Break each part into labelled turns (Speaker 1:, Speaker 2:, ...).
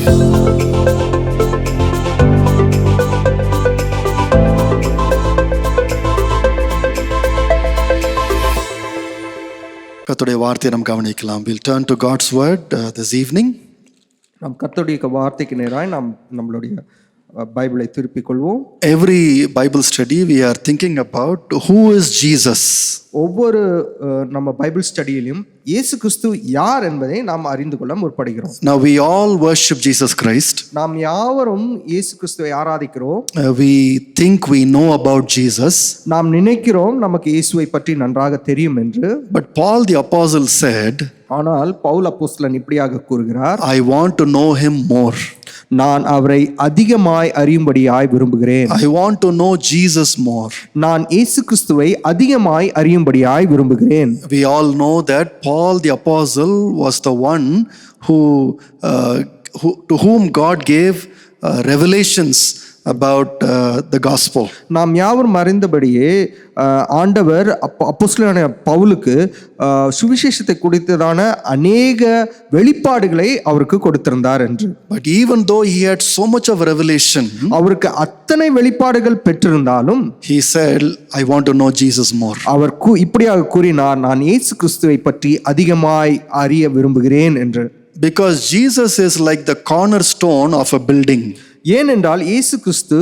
Speaker 1: கர்த்தருடைய வார்த்தையை நாம் கவனிக்கலாம். We'll turn to God's word this evening.
Speaker 2: நாம் கர்த்தருடைய வார்த்தைக்கு நேராய் நாம் நம்மளுடைய பைபிளை திருப்பிக் கொள்வோம்.
Speaker 1: Every Bible study we are thinking about who is Jesus.
Speaker 2: ஒவ்வொரு நம்ம பைபிள் ஸ்டடியிலும் இயேசு கிறிஸ்து யார் என்பதை நாம் அறிந்து கொள்ள முற்படுகிறோம்.
Speaker 1: Now we all worship Jesus Christ.
Speaker 2: நாம் யாவரும் இயேசு கிறிஸ்துவை ஆராதிக்கிறோம்.
Speaker 1: We think we know about Jesus.
Speaker 2: நாம் நினைக்கிறோம் நமக்கு இயேசுவை பற்றி நன்றாக தெரியும் என்று.
Speaker 1: But Paul the apostle said,
Speaker 2: ஆனால் பவுல் அப்போஸ்தலன் இப்படியாக கூறுகிறார்,
Speaker 1: I want to know him more.
Speaker 2: நான் அவரை அதிகமாய் அறியும்படியாய் விரும்புகிறேன்.
Speaker 1: I want to know Jesus more.
Speaker 2: நான் இயேசு கிறிஸ்துவை அதிகமாய் அறியும்படியாய் விரும்புகிறேன்.
Speaker 1: We all know that Paul the apostle was the one who to whom God gave revelations about the gospel.
Speaker 2: நாம் யாவரும் அறிந்தபடியே ஆண்டவர் அப்போஸ்தலனான பவுலுக்கு சுவிசேஷத்தை குறித்ததான அநேக வெளிப்பாடுகளை அவருக்கு கொடுத்திருந்தார் என்று.
Speaker 1: But even though he had so much of revelation,
Speaker 2: அவருக்கு அத்தனை வெளிப்பாடுகள் பெற்றிருந்தாலும்
Speaker 1: he said, I want to know Jesus more.
Speaker 2: அவர் இப்படியாக கூறினார், நான் இயேசு கிறிஸ்துவை பற்றி அதிகமாய் அறிய விரும்புகிறேன் என்று.
Speaker 1: Because Jesus is like the cornerstone of a building.
Speaker 2: ஏனென்றால் இயேசு கிறிஸ்து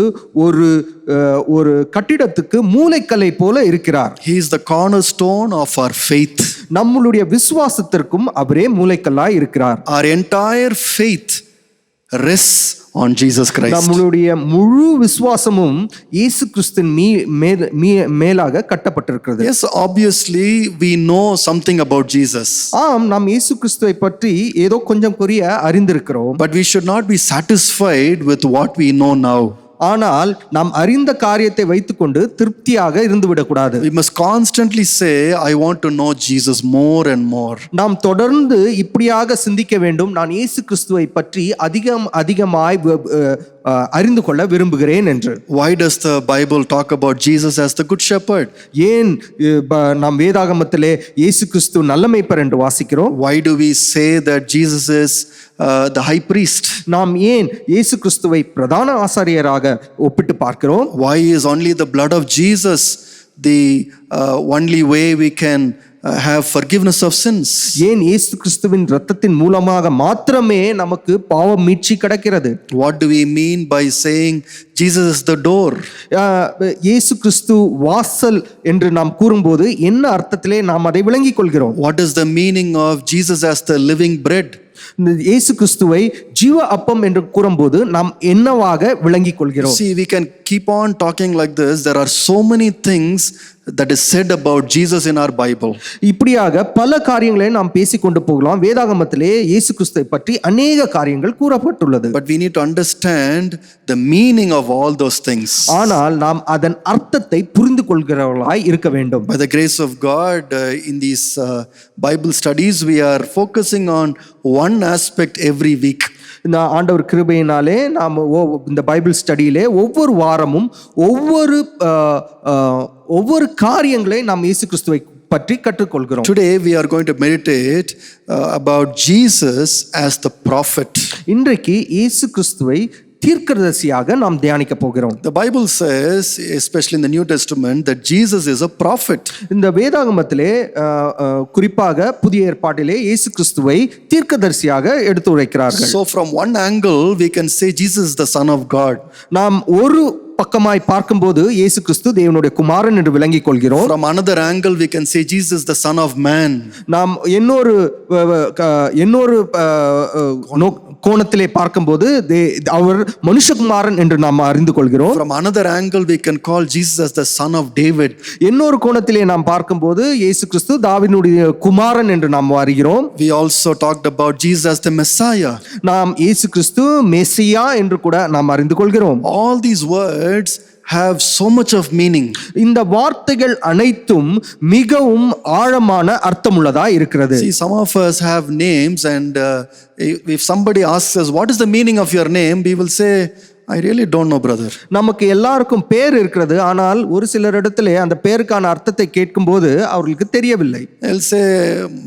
Speaker 2: ஒரு கட்டிடத்துக்கு மூலைக்கல்லை போல இருக்கிறார்.
Speaker 1: He is the cornerstone of our faith.
Speaker 2: நம்மளுடைய விசுவாசத்திற்கும் அவரே மூலைக்கல்லாய் இருக்கிறார்.
Speaker 1: Our entire faith rests on Jesus Christ.
Speaker 2: நம்மளுடைய முழு விசுவாசமும் இயேசு கிறிஸ்துவின் மேலாக கட்டப்பட்டிருக்கிறது.
Speaker 1: Yes, obviously we know something about Jesus.
Speaker 2: ஆம், நாம் இயேசு கிறிஸ்துவை பற்றி ஏதோ கொஞ்சம் குறிய அறிந்திருக்கிறோம்.
Speaker 1: But we should not be satisfied with what we know now.
Speaker 2: ஆனால் நாம் அறிந்த காரியத்தை வைத்துக்கொண்டு திருப்தியாக இருந்துவிடக்கூடாது.
Speaker 1: We must constantly say, I want to know Jesus more and more.
Speaker 2: நாம் தொடர்ந்து இப்படியாக சிந்திக்க வேண்டும், நான் இயேசு கிறிஸ்துவை பற்றி அதிகமாய் அறிந்து கொள்ள விரும்புகிறேன் என்று.
Speaker 1: Why does the Bible talk about Jesus as the good shepherd?
Speaker 2: ஏன் நாம் வேதாகமத்திலே இயேசு கிறிஸ்து நல்ல மேய்ப்பர் என்று வாசிக்கிறோம்?
Speaker 1: Why do we say that Jesus is the high priest?
Speaker 2: நாம் ஏன் இயேசு கிறிஸ்துவை பிரதான ஆசாரியராக ஒப்பிட்டு பார்க்கிறோம்?
Speaker 1: Why is only the blood of Jesus the only way we can have forgiveness of sins?
Speaker 2: ஏன் இயேசு கிறிஸ்துவின் இரத்தத்தின் மூலமாக மாத்திரமே நமக்கு பாவ மீட்சி கிடைக்கிறது?
Speaker 1: What do we mean by saying Jesus is the door?
Speaker 2: இயேசு கிறிஸ்து வாசல் என்று நாம் கூறும்போது என்ன அர்த்தத்திலே நாம் அதை விளங்கிக் கொள்கிறோம்?
Speaker 1: What is the meaning of Jesus as the living bread?
Speaker 2: இயேசு கிறிஸ்துவை ஜீவ அப்பம் என்று கூறும்போது நாம் என்னவாக விளங்கிக் கொள்கிறோம்?
Speaker 1: See, we can keep on talking like this. There are so many things that is said about Jesus in our Bible.
Speaker 2: இப்படியாக பல காரியங்களை நாம் பேசிக்கொண்டு போகலாம். வேதாகமத்திலே இயேசு கிறிஸ்துவை பற்றி அநேக காரியங்கள் கூறப்பட்டுள்ளது.
Speaker 1: But we need to understand the meaning of all those things.
Speaker 2: ஆனால் நாம் அதன் அர்த்தத்தை புரிந்து கொள்கிறவர்களாய் இருக்க வேண்டும்.
Speaker 1: By the grace of God, in these Bible studies, we are focusing on one aspect every week.
Speaker 2: இந்த ஆண்டவர் கிருபையினாலே நாம் இந்த பைபிள் ஸ்டடியிலே ஒவ்வொரு வாரமும் ஒவ்வொரு காரியங்களை நாம் இயேசு கிறிஸ்துவை பற்றி கற்றுக்கொள்கிறோம்.
Speaker 1: Today we are going to meditate about Jesus as the prophet.
Speaker 2: இன்றைக்கு இயேசு கிறிஸ்துவை தீர்க்கதரிசியாக நாம் தியானிக்க போகிறோம்.
Speaker 1: The Bible says, especially in the New Testament, that Jesus is a prophet.
Speaker 2: இந்த வேதாகமத்திலே குறிப்பாக புதிய ஏற்பாட்டிலே இயேசு கிறிஸ்துவை தீர்க்கதரிசியாக எடுத்து உரைக்கிறார்கள்.
Speaker 1: So from one angle we can say Jesus is the Son of God.
Speaker 2: நாம் ஒரு பக்கமாய் பார்க்கும்போது இயேசு கிறிஸ்து தேவனுடைய குமாரன் என்று விளங்கிக் கொள்கிறோம்.
Speaker 1: From another angle we can say Jesus is the Son of Man.
Speaker 2: நாம் இன்னொரு கோணத்திலே பார்க்கும்போது அவர் மனுஷகுமாரன் என்று நாம் அறிந்து கொள்கிறோம்.
Speaker 1: From another angle we can call Jesus as the Son of David.
Speaker 2: இன்னொரு கோணத்திலே நாம் பார்க்கும்போது இயேசு கிறிஸ்து தாவீதுடைய குமாரன் என்று நாம் அறிகிறோம்.
Speaker 1: We also talked about Jesus as the Messiah.
Speaker 2: நாம் இயேசு கிறிஸ்து மெசியா என்று கூட நாம் அறிந்து கொள்கிறோம்.
Speaker 1: All these words have so much of meaning.
Speaker 2: இந்த வார்த்தைகள் அனைத்தும் மிகவும் ஆழமான அர்த்தமுள்ளதா இருக்கிறது.
Speaker 1: See, some of us have names and if somebody asks us what is the meaning of your name, we will say I really don't know, brother.
Speaker 2: நமக்கு எல்லாருக்கும் பேர் இருக்கிறது, ஆனால் ஒரு சிலரிடத்திலே அந்த பேருக்கான அர்த்தத்தை கேட்கும்போது அவர்களுக்கு தெரியவில்லை.
Speaker 1: They'll say,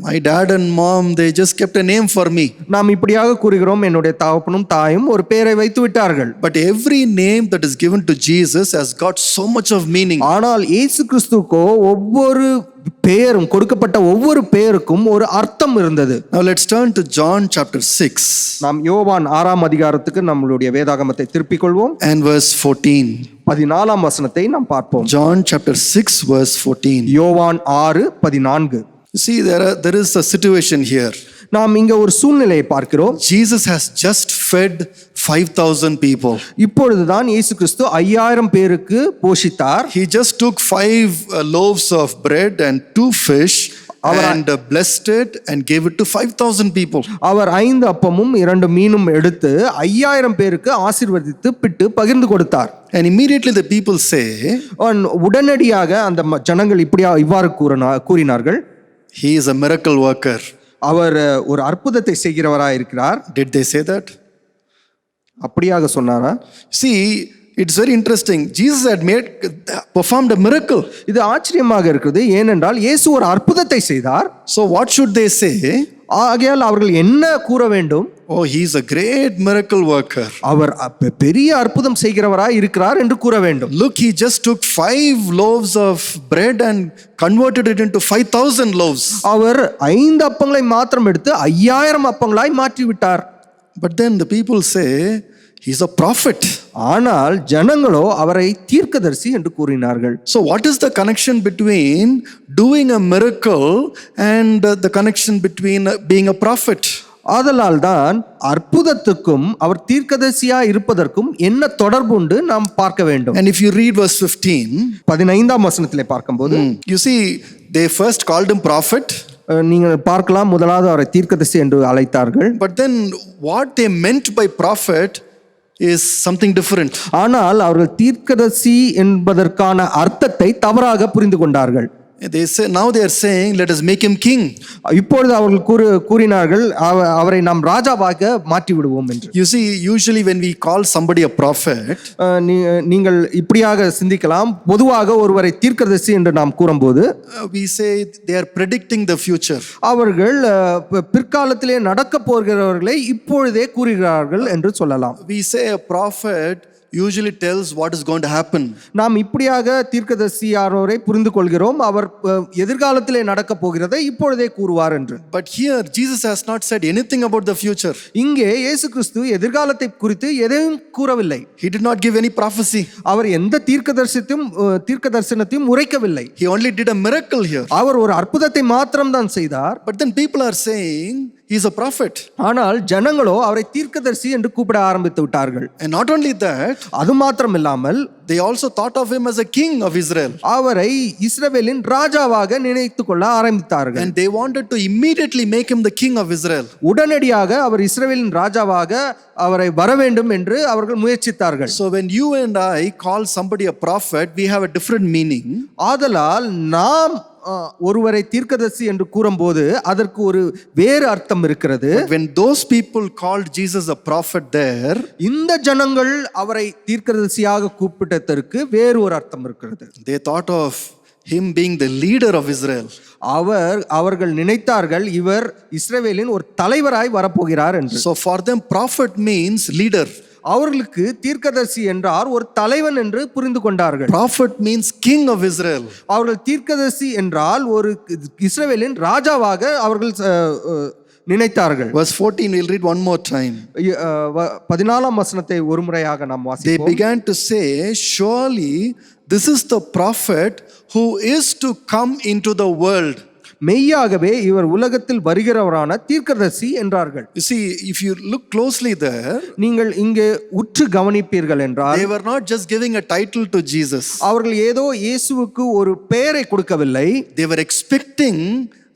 Speaker 1: my dad and mom, they just kept a name for me.
Speaker 2: நாம் இப்படியாக கூறுகிறோம், என்னுடைய தகப்பனும் தாயும் ஒரு பெயரை வைத்து விட்டார்கள்.
Speaker 1: But every name that is given to Jesus has got so much of meaning.
Speaker 2: ஆனால் இயேசு கிறிஸ்துவுக்கோ ஒவ்வொரு பெயரும், கொடுக்கப்பட்ட ஒவ்வொரு பெயருக்கும் ஒரு அர்த்தம் இருந்தது.
Speaker 1: Now let's turn to John chapter 6
Speaker 2: நாம் யோவான் 6ஆம் அதிகாரத்துக்கு நம்மளுடைய வேதாகமத்தை திருப்பிக் கொள்வோம்.
Speaker 1: and verse 14.
Speaker 2: 14ஆம் வசனத்தை நாம் பார்ப்போம்.
Speaker 1: John chapter 6 verse 14.
Speaker 2: யோவான் 6:14.
Speaker 1: You see, there is a situation here.
Speaker 2: நாம் இங்க ஒரு சூழ்நிலையை பார்க்கிறோம்.
Speaker 1: Jesus has just fed 5,000 people.
Speaker 2: இப்பொழுதுதான் இயேசு கிறிஸ்து 5000 பேருக்கு போஷித்தார்.
Speaker 1: He just took 5 loaves of bread and 2 fish and blessed it and gave it to 5,000 people.
Speaker 2: அவர் 5 அப்பமும் 2 மீனும் எடுத்து 5000 பேருக்கு ஆசீர்வதித்து பிட்டு பகிர்ந்து கொடுத்தார்.
Speaker 1: And immediately the people say,
Speaker 2: உடனடியாக அந்த ஜனங்கள் இவ்வாறு கூறினார்கள்,
Speaker 1: he is a miracle worker.
Speaker 2: அவர் ஒரு அற்புதத்தை செய்கிறவராய் இருக்கிறார்.
Speaker 1: Did they say that?
Speaker 2: அப்படியாக சொன்னாரா?
Speaker 1: See, it's very interesting. Jesus had performed a miracle.
Speaker 2: இது ஆச்சரியமாக இருக்கிறது. ஏனென்றால் இயேசு ஒரு அற்புதத்தை செய்தார்.
Speaker 1: So what should they say?
Speaker 2: ஆகையால் அவர்கள் என்ன கூற வேண்டும்?
Speaker 1: Oh, he is a great miracle worker.
Speaker 2: அவர் பெரிய அற்புதம் செய்கிறவராய் இருக்கிறார் என்று கூற வேண்டும்.
Speaker 1: Look, he just took 5 loaves of bread and converted it into 5,000 loaves.
Speaker 2: அவர் 5 அப்பங்களை மாத்திரம் எடுத்து 5000 அப்பங்களாய் மாற்றி விட்டார்.
Speaker 1: But then the people say, he's a prophet.
Speaker 2: ஆனால் ஜனங்களோ அவரை தீர்க்கதரிசி என்று கூறினார்கள்.
Speaker 1: So what is the connection between doing a miracle and the connection between being a prophet?
Speaker 2: ஆதலால் தான் அற்புதத்துக்கும் அவர் தீர்க்கதரிசியா இருப்பதற்கும் என்ன தொடர்பு உண்டு நாம் பார்க்க வேண்டும்.
Speaker 1: And if you read verse 15,
Speaker 2: 15ஆம் வசனத்திலே பார்க்கும்போது,
Speaker 1: you see, they first called him prophet.
Speaker 2: நீங்கள் பார்க்கலாம், முதலாவது அவரை தீர்க்கதரிசி என்று அழைத்தார்கள்.
Speaker 1: But then what they meant by prophet is something different.
Speaker 2: ஆனால் அவர்கள் தீர்க்கதரிசி என்பதற்கான அர்த்தத்தை தவறாக புரிந்து கொண்டார்கள்.
Speaker 1: They say, now they are saying, let us make him king.
Speaker 2: இப்பொழுது அவர்கள் கூறினார்கள், அவரை நாம் ராஜாவாக மாற்றி விடுவோம் என்று.
Speaker 1: You see, usually when we call somebody a prophet,
Speaker 2: நீங்கள் இப்படியாக சிந்திக்கலாம். பொதுவாக ஒருவரை தீர்க்கதரிசி என்று நாம் கூறும்போது
Speaker 1: we say they are predicting the future.
Speaker 2: அவர்கள் பிற்காலத்திலே நடக்க போகிறவர்களை இப்பொழுதே கூறுகிறார்கள் என்று சொல்லலாம்.
Speaker 1: We say a prophet usually tells what is going to happen.
Speaker 2: நாம் இப்படியாக தீர்க்கதரிசியாரோரை புரிந்து கொள்கிறோம், அவர் எதிர்காலத்திலே நடக்க போகிறதை இப்பொழுதே கூறுவார் என்று.
Speaker 1: But here Jesus has not said anything about the future.
Speaker 2: இங்கே இயேசு கிறிஸ்து எதிர்காலத்தை குறித்து எதையும் கூறவில்லை.
Speaker 1: He did not give any prophecy.
Speaker 2: அவர் எந்த தீர்க்க தரிசனத்தையும் உரைக்கவில்லை.
Speaker 1: He only did a miracle here.
Speaker 2: அவர் ஒரு அற்புதத்தை மாத்திரம் தான் செய்தார்.
Speaker 1: But then people are saying he is a prophet.
Speaker 2: ஆனால் ஜனங்களோ அவரை தீர்க்கதரிசி என்று கூப்பிட ஆரம்பித்து விட்டார்கள்.
Speaker 1: And not only that,
Speaker 2: அது மாத்திரம் இல்லாமல்
Speaker 1: they also thought of him as a king of Israel.
Speaker 2: அவரை இஸ்ரவேலின் ராஜாவாக நினைத்துக் கொள்ள ஆரம்பித்தார்கள்.
Speaker 1: And they wanted to immediately make him the king of Israel.
Speaker 2: உடனடியாக அவர் இஸ்ரவேலின் ராஜாவாக அவரை வர வேண்டும் என்று அவர்கள் முயற்சித்தார்கள்.
Speaker 1: So when you and I call somebody a prophet, we have a different meaning.
Speaker 2: ஆதலால் நாம் ஒருவரை தீர்க்கதரிசி என்று கூறும்போது அதற்கு ஒரு வேறு அர்த்தம் இருக்கிறது.
Speaker 1: When those people called Jesus a prophet there,
Speaker 2: இந்த ஜனங்கள் அவரை தீர்க்கதரிசியாக கூப்பிட்டதற்கு வேறு ஒரு அர்த்தம் இருக்கிறது.
Speaker 1: they thought of him being the leader of Israel.
Speaker 2: அவர்கள் நினைத்தார்கள் இவர் இஸ்ரவேலின் ஒரு தலைவராய் வரப்போகிறார் என்று.
Speaker 1: So for them prophet means leader.
Speaker 2: அவர்களுக்கு தீர்க்கதரிசி என்றார் ஒரு தலைவன் என்று புரிந்து கொண்டார்கள்.
Speaker 1: Prophet means king of Israel.
Speaker 2: அவர்கள் தீர்க்கதரிசி என்றால் ஒரு இஸ்ரவேலின் ராஜாவாக அவர்கள் நினைத்தார்கள்.
Speaker 1: Verse 14, we'll read one more time.
Speaker 2: 14ஆம் வசனத்தை ஒரு முறையாக நாம் வாசிப்போம்.
Speaker 1: They began to say, surely this is the prophet who is to come into the world.
Speaker 2: மெய்யாகவே இவர் உலகத்தில் வருகிறவரான தீர்க்கதரிசி என்றார்கள்.
Speaker 1: You see, if you look closely there,
Speaker 2: நீங்கள் இங்கே உற்று கவனிப்பீர்கள் என்றால்
Speaker 1: they were not just giving a title to Jesus.
Speaker 2: அவர்கள் ஏதோ இயேசுவுக்கு ஒரு பெயரை கொடுக்கவில்லை.
Speaker 1: They were expecting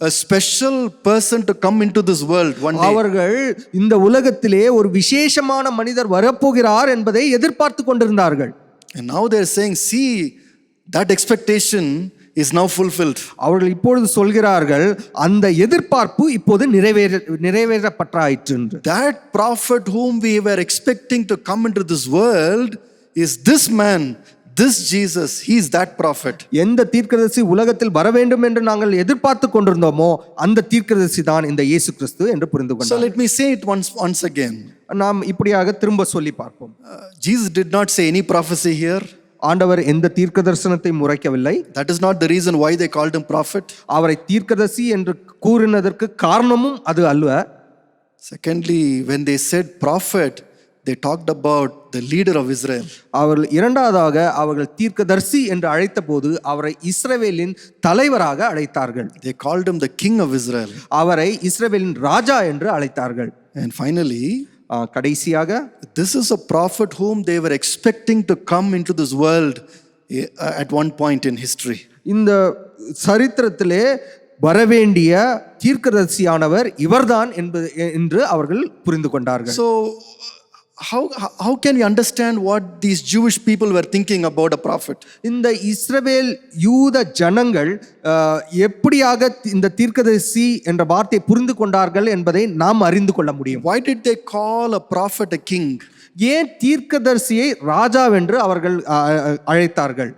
Speaker 1: a special person to come into this world one day.
Speaker 2: அவர்கள் இந்த உலகத்திலே ஒரு விசேஷமான மனிதர் வரப்போகிறார் என்பதை எதிர்பார்த்து கொண்டிருந்தார்கள்.
Speaker 1: And now they are saying, see, that expectation is now fulfilled.
Speaker 2: அவர்கள் இப்பொழுது சொல்கிறார்கள் அந்த எதிர்பார்ப்பு இப்போது நிறைவேறப்பட்டாயிற்று என்று.
Speaker 1: That prophet whom we were expecting to come into this world is this man, this Jesus. He is that prophet.
Speaker 2: எந்த தீர்க்கதரிசி உலகத்தில் வர வேண்டும் என்று நாங்கள் எதிர்பார்த்து கொண்டிருந்தோமோ அந்த தீர்க்கதரிசி தான் இந்த இயேசு கிறிஸ்து என்று புரிந்து
Speaker 1: So
Speaker 2: கொண்டார்.
Speaker 1: let me say it once again.
Speaker 2: நாம் இப்படியாக திரும்ப சொல்லி பார்ப்போம்.
Speaker 1: Jesus did not say any prophecy here.
Speaker 2: ஆண்டவர் எந்த தீர்க்க தரிசனத்தை முறைக்கவில்லை.
Speaker 1: That is not the reason why they called him prophet.
Speaker 2: அவரை தீர்க்கதரிசி என்று கூறினதற்கு காரணமும் அது அல்ல.
Speaker 1: Secondly, when they said prophet, they talked about the leader of Israel.
Speaker 2: அவர்கள் இரண்டாவதாக அவர்கள் தீர்க்கதரிசி என்று அழைத்த போது அவரை இஸ்ரவேலின் தலைவராக அழைத்தார்கள்.
Speaker 1: They called him the king of Israel.
Speaker 2: அவரை இஸ்ரவேலின் ராஜா என்று அழைத்தார்கள்.
Speaker 1: And finally,
Speaker 2: கடைசியாக
Speaker 1: this is a prophet whom they were expecting to come into this world at one point in history.
Speaker 2: இந்த சரித்திரத்திலே வரவேண்டிய தீர்க்கதரிசியானவர் இவர்தான் என்று அவர்கள் புரிந்து கொண்டார்கள்.
Speaker 1: So how can we understand what these Jewish people were thinking about a prophet?
Speaker 2: இந்த இஸ்ரவேல் யூத ஜனங்கள் எப்படியாக இந்த தீர்க்கதரிசி என்ற வார்த்தையை புரிந்து கொண்டார்கள் என்பதை நாம் அறிந்து கொள்ள முடியும்.
Speaker 1: Why did they call a prophet a king?
Speaker 2: ஏன் தீர்க்கதரிசியை ராஜாவென்று அவர்கள் அழைத்தார்கள்?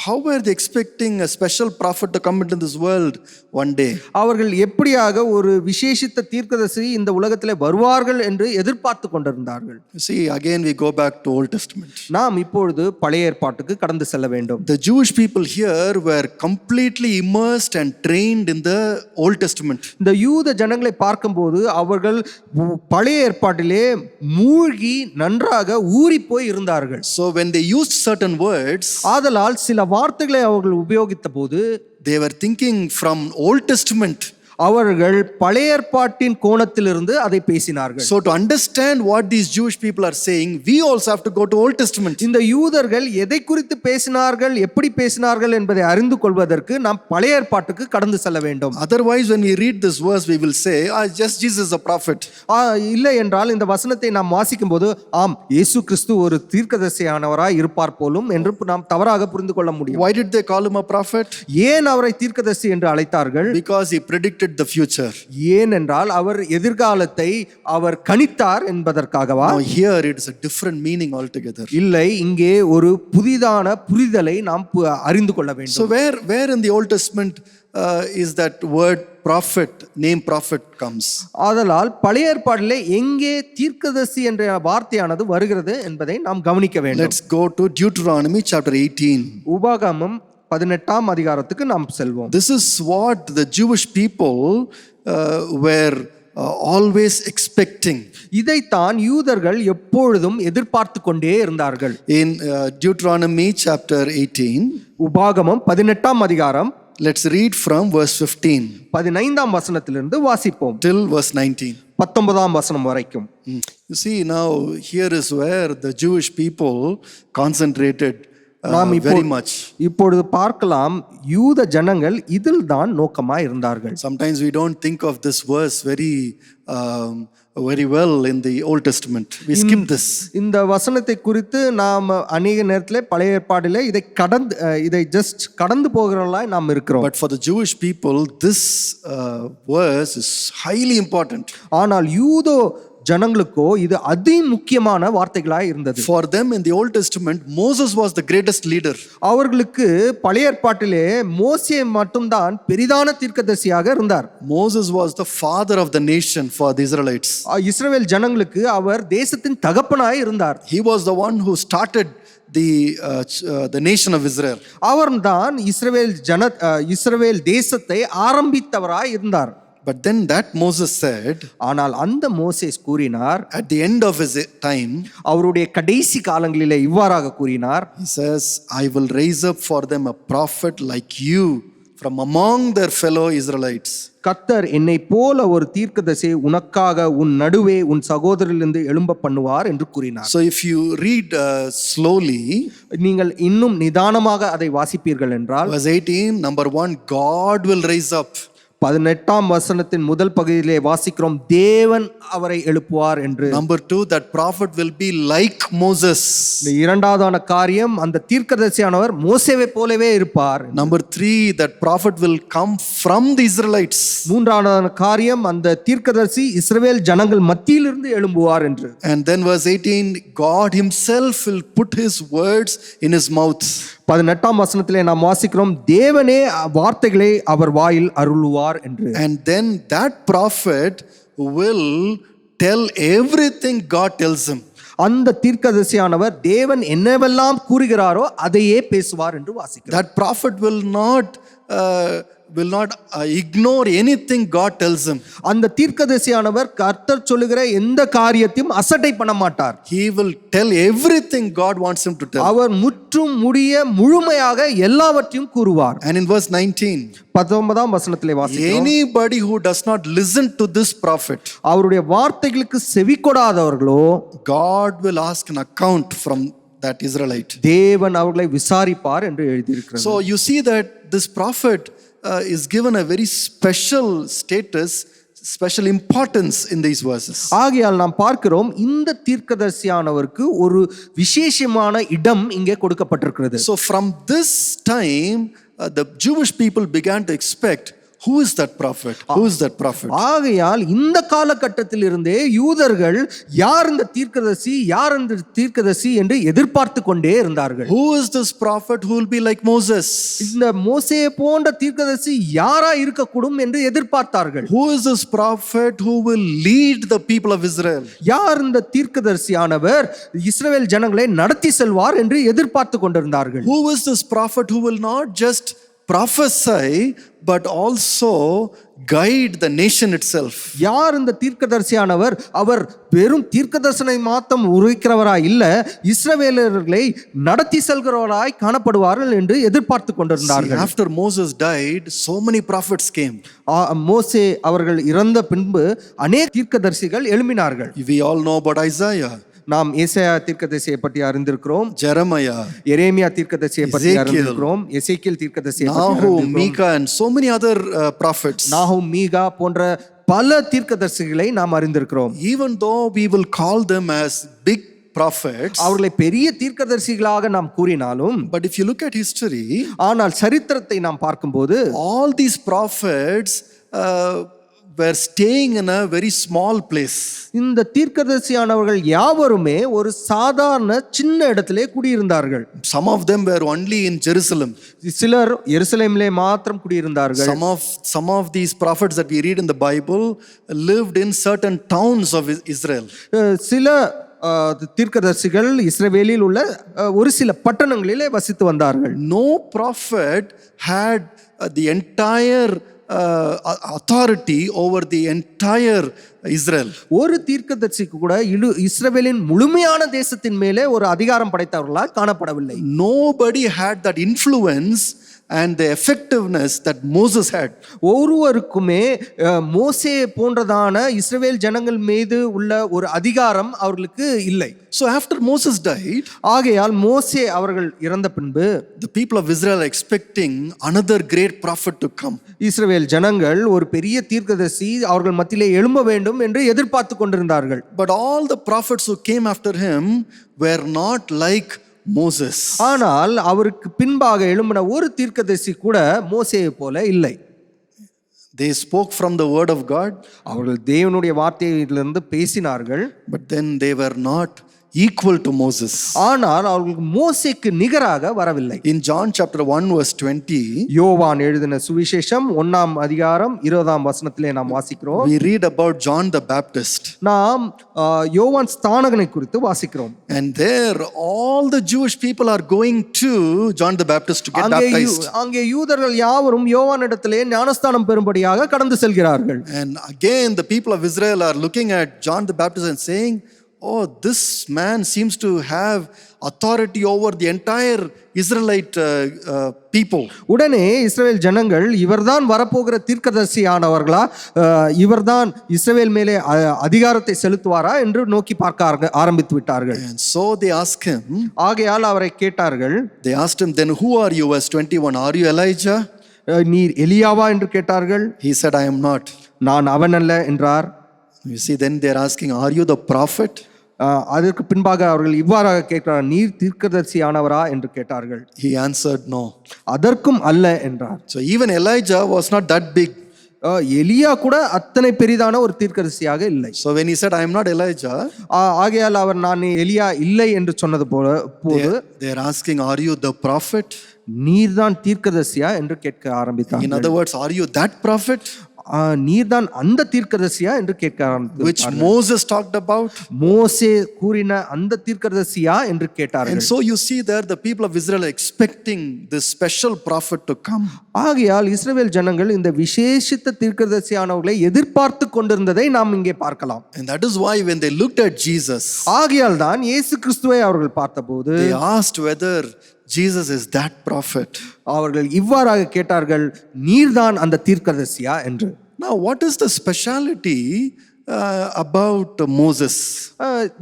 Speaker 1: How were they expecting a special prophet to come into this world one day?
Speaker 2: அவர்கள் எப்படியாக ஒரு விசேஷித்த தீர்க்கதரிசி இந்த உலகத்திலே வருவார்கள் என்று எதிர்பார்த்து கொண்டிருந்தார்கள்.
Speaker 1: See, again we go back to Old Testament.
Speaker 2: நாம் இப்பொழுது பழைய ஏற்பாட்டுக்கு கடந்து செல்ல வேண்டும்.
Speaker 1: The Jewish people here were completely immersed and trained in the Old Testament.
Speaker 2: இந்த யூத ஜனங்களை பார்க்கும்போது அவர்கள் பழைய ஏற்பாட்டிலே மூழ்கி நன்றாக ஊறி போய் இருந்தார்கள்.
Speaker 1: So when they used certain words,
Speaker 2: ஆதலால் சில வார்த்தைகளை அவர்கள் உபயோகித்த போது
Speaker 1: they were thinking from Old Testament.
Speaker 2: அவர்கள் பழைய ஏற்பாட்டின் கோணத்திலிருந்து அதை பேசினார்கள்.
Speaker 1: So to understand what these Jewish people are saying, we also have to go to Old Testament.
Speaker 2: இந்த யூதர்கள் எதை குறித்து பேசினார்கள், எப்படி பேசினார்கள் என்பதை அறிந்து கொள்வதற்கு நாம் பழைய ஏற்பாட்டுக்கு கடந்து செல்ல வேண்டும்.
Speaker 1: Otherwise, when we read this verse, we will say, just Jesus a prophet.
Speaker 2: இல்லை என்றால் இந்த வசனத்தை நாம் வாசிக்கும் போது ஆம் இயேசு கிறிஸ்து ஒரு தீர்க்கதரிசியானவராய் இருப்பார் போலும் என்று நாம் தவறாக புரிந்து கொள்ள முடியும்.
Speaker 1: Why did they call him a prophet?
Speaker 2: ஏன் அவரை தீர்க்கதரிசி என்று அழைத்தார்கள்?
Speaker 1: Because he predicted the future.
Speaker 2: ஏனென்றால் அவர் எதிர்காலத்தை அவர் கணித்தார் என்பதற்காகவா?
Speaker 1: Now here it is a different meaning altogether.
Speaker 2: இல்லை, இங்கே ஒரு புதிதான புரிதலை நாம் அறிந்து கொள்ள வேண்டும்.
Speaker 1: So where in the Old Testament is that word prophet, name prophet comes?
Speaker 2: ஆதலால் பழைய ஏற்பாட்டிலே எங்கே தீர்க்கதரிசி என்ற வார்த்தையானது வருகிறது என்பதை நாம் கவனிக்க வேண்டும்.
Speaker 1: Let's go to Deuteronomy chapter 18.
Speaker 2: உபாகமம் 18ஆம் அதிகாரத்துக்கு நாம் செல்வோம்.
Speaker 1: This is what the Jewish people were always expecting.
Speaker 2: இதைத்தான் யூதர்கள் எப்பொழுதும் எதிர்பார்த்து கொண்டே இருந்தார்கள்.
Speaker 1: In Deuteronomy chapter 18,
Speaker 2: உபாகமம் 18ஆம் அதிகாரம்,
Speaker 1: let's read from verse 15
Speaker 2: 15ஆம் வசனத்திலிருந்து வாசிப்போம்
Speaker 1: till verse 19.
Speaker 2: 19ஆம் வசனம் வரைக்கும்.
Speaker 1: You see, now here is where the Jewish people concentrated very much.
Speaker 2: இப்பொழுது பார்க்கலாம் யூத ஜனங்கள் இதில் தான் நோக்கமாய் இருந்தார்கள்.
Speaker 1: Sometimes we don't think of this verse very well in the Old Testament. We skip this.
Speaker 2: இந்த வசனத்தை குறித்து நாம் அநேக நேரத்திலே பழைய ஏற்பாட்டிலே இதை ஜஸ்ட் கடந்து போகிறவர்களாய் நாம் இருக்கிறோம்.
Speaker 1: But for the Jewish people, this verse is highly important.
Speaker 2: ஆனால் யூதோ ஜனங்களுக்கோ இது அதி முக்கியமான வார்த்தைகளாய் இருந்தது.
Speaker 1: For them in the Old Testament, Moses was the greatest leader.
Speaker 2: அவர்களுக்கு பழைய ஏற்பாட்டிலே மோசே மட்டும்தான் பெரிதான தீர்க்கதரிசியாக இருந்தார்.
Speaker 1: Moses was the father of the nation for the Israelites.
Speaker 2: இஸ்ரவேல் ஜனங்களுக்கு அவர் தேசத்தின் தகப்பனாய் இருந்தார்.
Speaker 1: He was the one who started the nation of Israel.
Speaker 2: அவர்தான் இஸ்ரவேல் தேசத்தை ஆரம்பித்தவராய் இருந்தார்.
Speaker 1: But then that Moses said,
Speaker 2: ஆனால் அந்த மோசேஸ் கூறினார்,
Speaker 1: at the end of his time,
Speaker 2: அவருடைய கடைசி காலங்களிலே இவ்வாறாக கூறினார்.
Speaker 1: He says, I will raise up for them a prophet like you from among their fellow Israelites.
Speaker 2: கர்த்தர் என்னை போல ஒரு தீர்க்கதரிசியை உனக்காக உன் நடுவே உன் சகோதரரிலிருந்து எழும்ப பண்ணுவார் என்று கூறினார்.
Speaker 1: So if you read slowly,
Speaker 2: நீங்கள் இன்னும் நிதானமாக அதை வாசிப்பீர்கள் என்றால்,
Speaker 1: verse 18, number 1, God will raise up.
Speaker 2: 18ஆம் வசனத்தின் முதல் பகுதியிலே வாசிக்கிறோம், தேவன் அவரை எழுப்புவார் என்று.
Speaker 1: Number 2, that prophet will be like Moses.
Speaker 2: இந்த இரண்டாவதான காரியம், அந்த தீர்க்கதரிசியானவர் மோசேவை போலவே இருப்பார்.
Speaker 1: Number 3, that prophet will come from the Israelites.
Speaker 2: மூன்றாவதான காரியம், அந்த தீர்க்கதரிசி இஸ்ரவேல் ஜனங்கள் மத்தியிலிருந்து எழும்புவார் என்று.
Speaker 1: And then verse 18, God himself will put his words in his mouth.
Speaker 2: 18ஆம் வசனத்திலே நாம் வாசிக்கிறோம், தேவனே வார்த்தைகளை அவர் வாயில் அருளுவார் என்று.
Speaker 1: And then that prophet will tell everything God tells him.
Speaker 2: அந்த தீர்க்கதரிசியானவர் தேவன் என்னவெல்லாம் கூறுகிறாரோ அதையே பேசுவார் என்று வாசிக்கிறோம்.
Speaker 1: That prophet will not ignore anything God tells him.
Speaker 2: அந்த தீர்க்கதரிசியானவர் கர்த்தர் சொல்லுகிற எந்த காரியத்தையும் அசட்டை பண்ண மாட்டார்.
Speaker 1: He will tell everything God wants him to tell.
Speaker 2: அவர் முற்றும் முடிய முழுமையாக எல்லாவற்றையும் கூறுவார்.
Speaker 1: And in verse 19,
Speaker 2: 19ஆம் வசனத்திலே வாசிக்கிறோம்,
Speaker 1: anybody who does not listen to this prophet,
Speaker 2: அவருடைய வார்த்தைகளுக்கு செவிகொடாதவர்களோ
Speaker 1: God will ask an account from that Israelite.
Speaker 2: தேவன் அவர்களை விசாரிப்பார் என்று எழுதியிருக்கிறது.
Speaker 1: So you see that this prophet is given a very special status, special importance in these verses.
Speaker 2: ஆகையால் நாம் பார்க்கிறோம், இந்த தீர்க்கதரிசியானவருக்கு ஒரு விசேஷமான இடம் இங்கே கொடுக்கப்பட்டிருக்கிறது.
Speaker 1: So from this time the Jewish people began to expect, who is that prophet? Who is that prophet?
Speaker 2: ஆகையால் இந்த காலகட்டத்தில் இருந்தே யூதர்கள் யார் இந்த தீர்க்கதரிசி, யார் இந்த தீர்க்கதரிசி என்று எதிர்பார்த்து கொண்டே இருந்தார்கள்.
Speaker 1: Who is this prophet who will be like Moses?
Speaker 2: இந்த மோசே போன்ற தீர்க்கதரிசி யாரா இருக்கக்கூடும் என்று எதிர்பார்த்தார்கள்.
Speaker 1: Who is this prophet who will lead the people of Israel?
Speaker 2: யார் இந்த தீர்க்கதரிசியானவர் இஸ்ரவேல் ஜனங்களை நடத்தி செல்வார் என்று எதிர்பார்த்து கொண்டிருந்தார்கள்.
Speaker 1: Who is this prophet who will not just prophesy but also guide the nation itself?
Speaker 2: யார் இந்த தீர்க்கதரிசியானவர்? அவர் வெறும் தீர்க்கதரிசனை மாத்தம் உரைக்கிறவராய் இல்ல, இஸ்ரவேலர்களை நடத்தி செல்கிறவராய் காணப்படுவார்கள் என்று எதிர்பார்த்து கொண்டிருந்தார்கள்.
Speaker 1: After Moses died, so many prophets came.
Speaker 2: மோசே அவர்கள் இறந்த பின்பு அநேக தீர்க்கதரிசிகள் எழும்பினார்கள்.
Speaker 1: We all know about Isaiah,
Speaker 2: நாம் ஏசாயா தீர்க்கதரிசியை பற்றி அறிந்திருக்கிறோம்,
Speaker 1: Jeremiah,
Speaker 2: எரேமியா தீர்க்கதரிசியை பற்றி அறிந்திருக்கிறோம், எசேக்கியேல் தீர்க்கதரிசியை பற்றி
Speaker 1: Nahum,
Speaker 2: அறிந்திருக்கிறோம்,
Speaker 1: Micah and so many other prophets.
Speaker 2: நாஹூம், மீகா போன்ற பல தீர்க்கதரிசிகளை நாம் அறிந்திருக்கிறோம்.
Speaker 1: Even though we will call them as big prophets,
Speaker 2: அவர்களை பெரிய தீர்க்கதரிசிகளாக நாம் கூறினாலும்,
Speaker 1: but if you look at history,
Speaker 2: ஆனால் சரித்திரத்தை நாம் பார்க்கும்போது
Speaker 1: all these prophets were staying in a very small place.
Speaker 2: இந்த தீர்க்கதரிசியானவர்கள் யாவருமே ஒரு சாதாரண சின்ன இடத்திலே குடியிருந்தார்கள்.
Speaker 1: Some of them were only in Jerusalem.
Speaker 2: சிலர் எருசலேமிலே மாத்திரம் குடியிருந்தார்கள்.
Speaker 1: Some of these prophets that we read in the Bible lived in certain towns of Israel.
Speaker 2: சில தீர்க்கதரிசிகள் இஸ்ரவேலில் உள்ள ஒரு சில பட்டணங்களிலே வசித்து வந்தார்கள்.
Speaker 1: No prophet had the entire authority over the entire Israel.
Speaker 2: ஒரு தீர்க்கதரிசிக்கு கூட இஸ்ரவேலின் முழுமையான தேசத்தின் மேலே ஒரு அதிகாரம் படைத்தவர்களாக காணப்படவில்லை.
Speaker 1: Nobody had that influence and the effectiveness that Moses had.
Speaker 2: ஒருவருக்குமே மோசே போன்றதான இஸ்ரவேல் ஜனங்கள் மீது உள்ள ஒரு அதிகாரம் அவர்களுக்கு இல்லை.
Speaker 1: So after Moses died,
Speaker 2: ஆகையால் மோசே அவர்கள் இறந்த பின்பு
Speaker 1: the people of Israel are expecting another great prophet to come.
Speaker 2: இஸ்ரவேல் ஜனங்கள் ஒரு பெரிய தீர்க்கதரிசி அவர்கள் மத்தியிலே எழும்ப வேண்டும் என்று எதிர்பார்த்து கொண்டிருந்தார்கள்.
Speaker 1: But all the prophets who came after him were not like Moses.
Speaker 2: ஆனால் அவருக்கு பின்பாக எழும்பின ஒரு தீர்க்கதரிசி கூட மோசேயை போல இல்லை.
Speaker 1: They spoke from the word of God,
Speaker 2: அவர்கள் தேவனுடைய வார்த்தையிலிருந்து பேசினார்கள்,
Speaker 1: but then they were not equal to Moses.
Speaker 2: ஆனால் அவர்களுக்கு மோசேக்கு நிகராக வரவில்லை.
Speaker 1: In John chapter 1 verse 20,
Speaker 2: யோவான் எழுதின சுவிசேஷம் 1ஆம் அதிகாரம் 20ஆம் வசனத்திலே நாம் வாசிக்கிறோம்.
Speaker 1: we read about John the Baptist.
Speaker 2: நாம் யோவான் ஸ்நானகனை குறித்து வாசிக்கிறோம்.
Speaker 1: And there all the Jewish people are going to John the Baptist to get baptized.
Speaker 2: அங்கே யூதர்கள் யாவரும் யோவானிடத்திலே ஞானஸ்தானம் பெறும்படியாக கடந்து செல்கிறார்கள்.
Speaker 1: And again the people of Israel are looking at John the Baptist and saying, oh, this man seems to have authority over the entire Israelite people.
Speaker 2: உடனே இஸ்ரவேல் ஜனங்கள் இவர்தான் வரப்போகிற தீர்க்கதரிசியானவர்களா, இவர்தான் இஸ்ரவேல் மேலே அதிகாரத்தை செலுத்துவாரா என்று நோக்கி பார்க்க ஆரம்பித்து விட்டார்கள்.
Speaker 1: And so they asked him,
Speaker 2: ஆகையால் அவரை கேட்டார்கள்.
Speaker 1: they asked him, then who are you? Verse 21, are you Elijah?
Speaker 2: நீர் எலியாவா என்று கேட்டார்கள்.
Speaker 1: He said, I am not.
Speaker 2: நான் அவன் அல்ல என்றார்.
Speaker 1: You see, then they are asking, are you the prophet?
Speaker 2: அதற்கு பின்பாக அவர்கள் இவ்வாறாக கேட்கிறார், நீர் தீர்க்கதரிசியானவரா என்று கேட்டார்கள்.
Speaker 1: He answered, no.
Speaker 2: அதற்கும் அல்ல என்றார்.
Speaker 1: So even Elijah was not that big.
Speaker 2: எலியா கூட அத்தனை பெரிதான ஒரு தீர்க்கதரிசியாக இல்லை.
Speaker 1: So when he said, I am not Elijah,
Speaker 2: ஆகையால் அவர் நான் எலியா இல்லை என்று சொன்னது போது
Speaker 1: they are asking, are you the prophet?
Speaker 2: நீர்தான் தீர்க்கதரிசியா என்று கேட்க ஆரம்பித்தார்.
Speaker 1: In other words, are you that prophet
Speaker 2: நீர்தான் அந்த தீர்க்கதரிசியா என்று கேட்க
Speaker 1: which Moses talked about?
Speaker 2: மோசே கூறின அந்த தீர்க்கதரிசியா என்று கேட்டார்கள்.
Speaker 1: And so you see there the people of Israel are expecting this special prophet to come.
Speaker 2: ஆகையால் இஸ்ரவேல் ஜனங்கள் இந்த விசேஷித்த தீர்க்கதரிசியானவர்களை எதிர்பார்த்து கொண்டிருந்ததை நாம் இங்கே பார்க்கலாம்.
Speaker 1: And that is why when they looked at Jesus,
Speaker 2: ஆகையால் தான் இயேசு கிறிஸ்துவை அவர்கள் பார்த்தபோது
Speaker 1: they asked whether Jesus is that prophet.
Speaker 2: அவர்கள் இவ்வாறாக கேட்டார்கள், நீர்தான் அந்த தீர்க்கதரிசியா என்று.
Speaker 1: Now what is the speciality about Moses?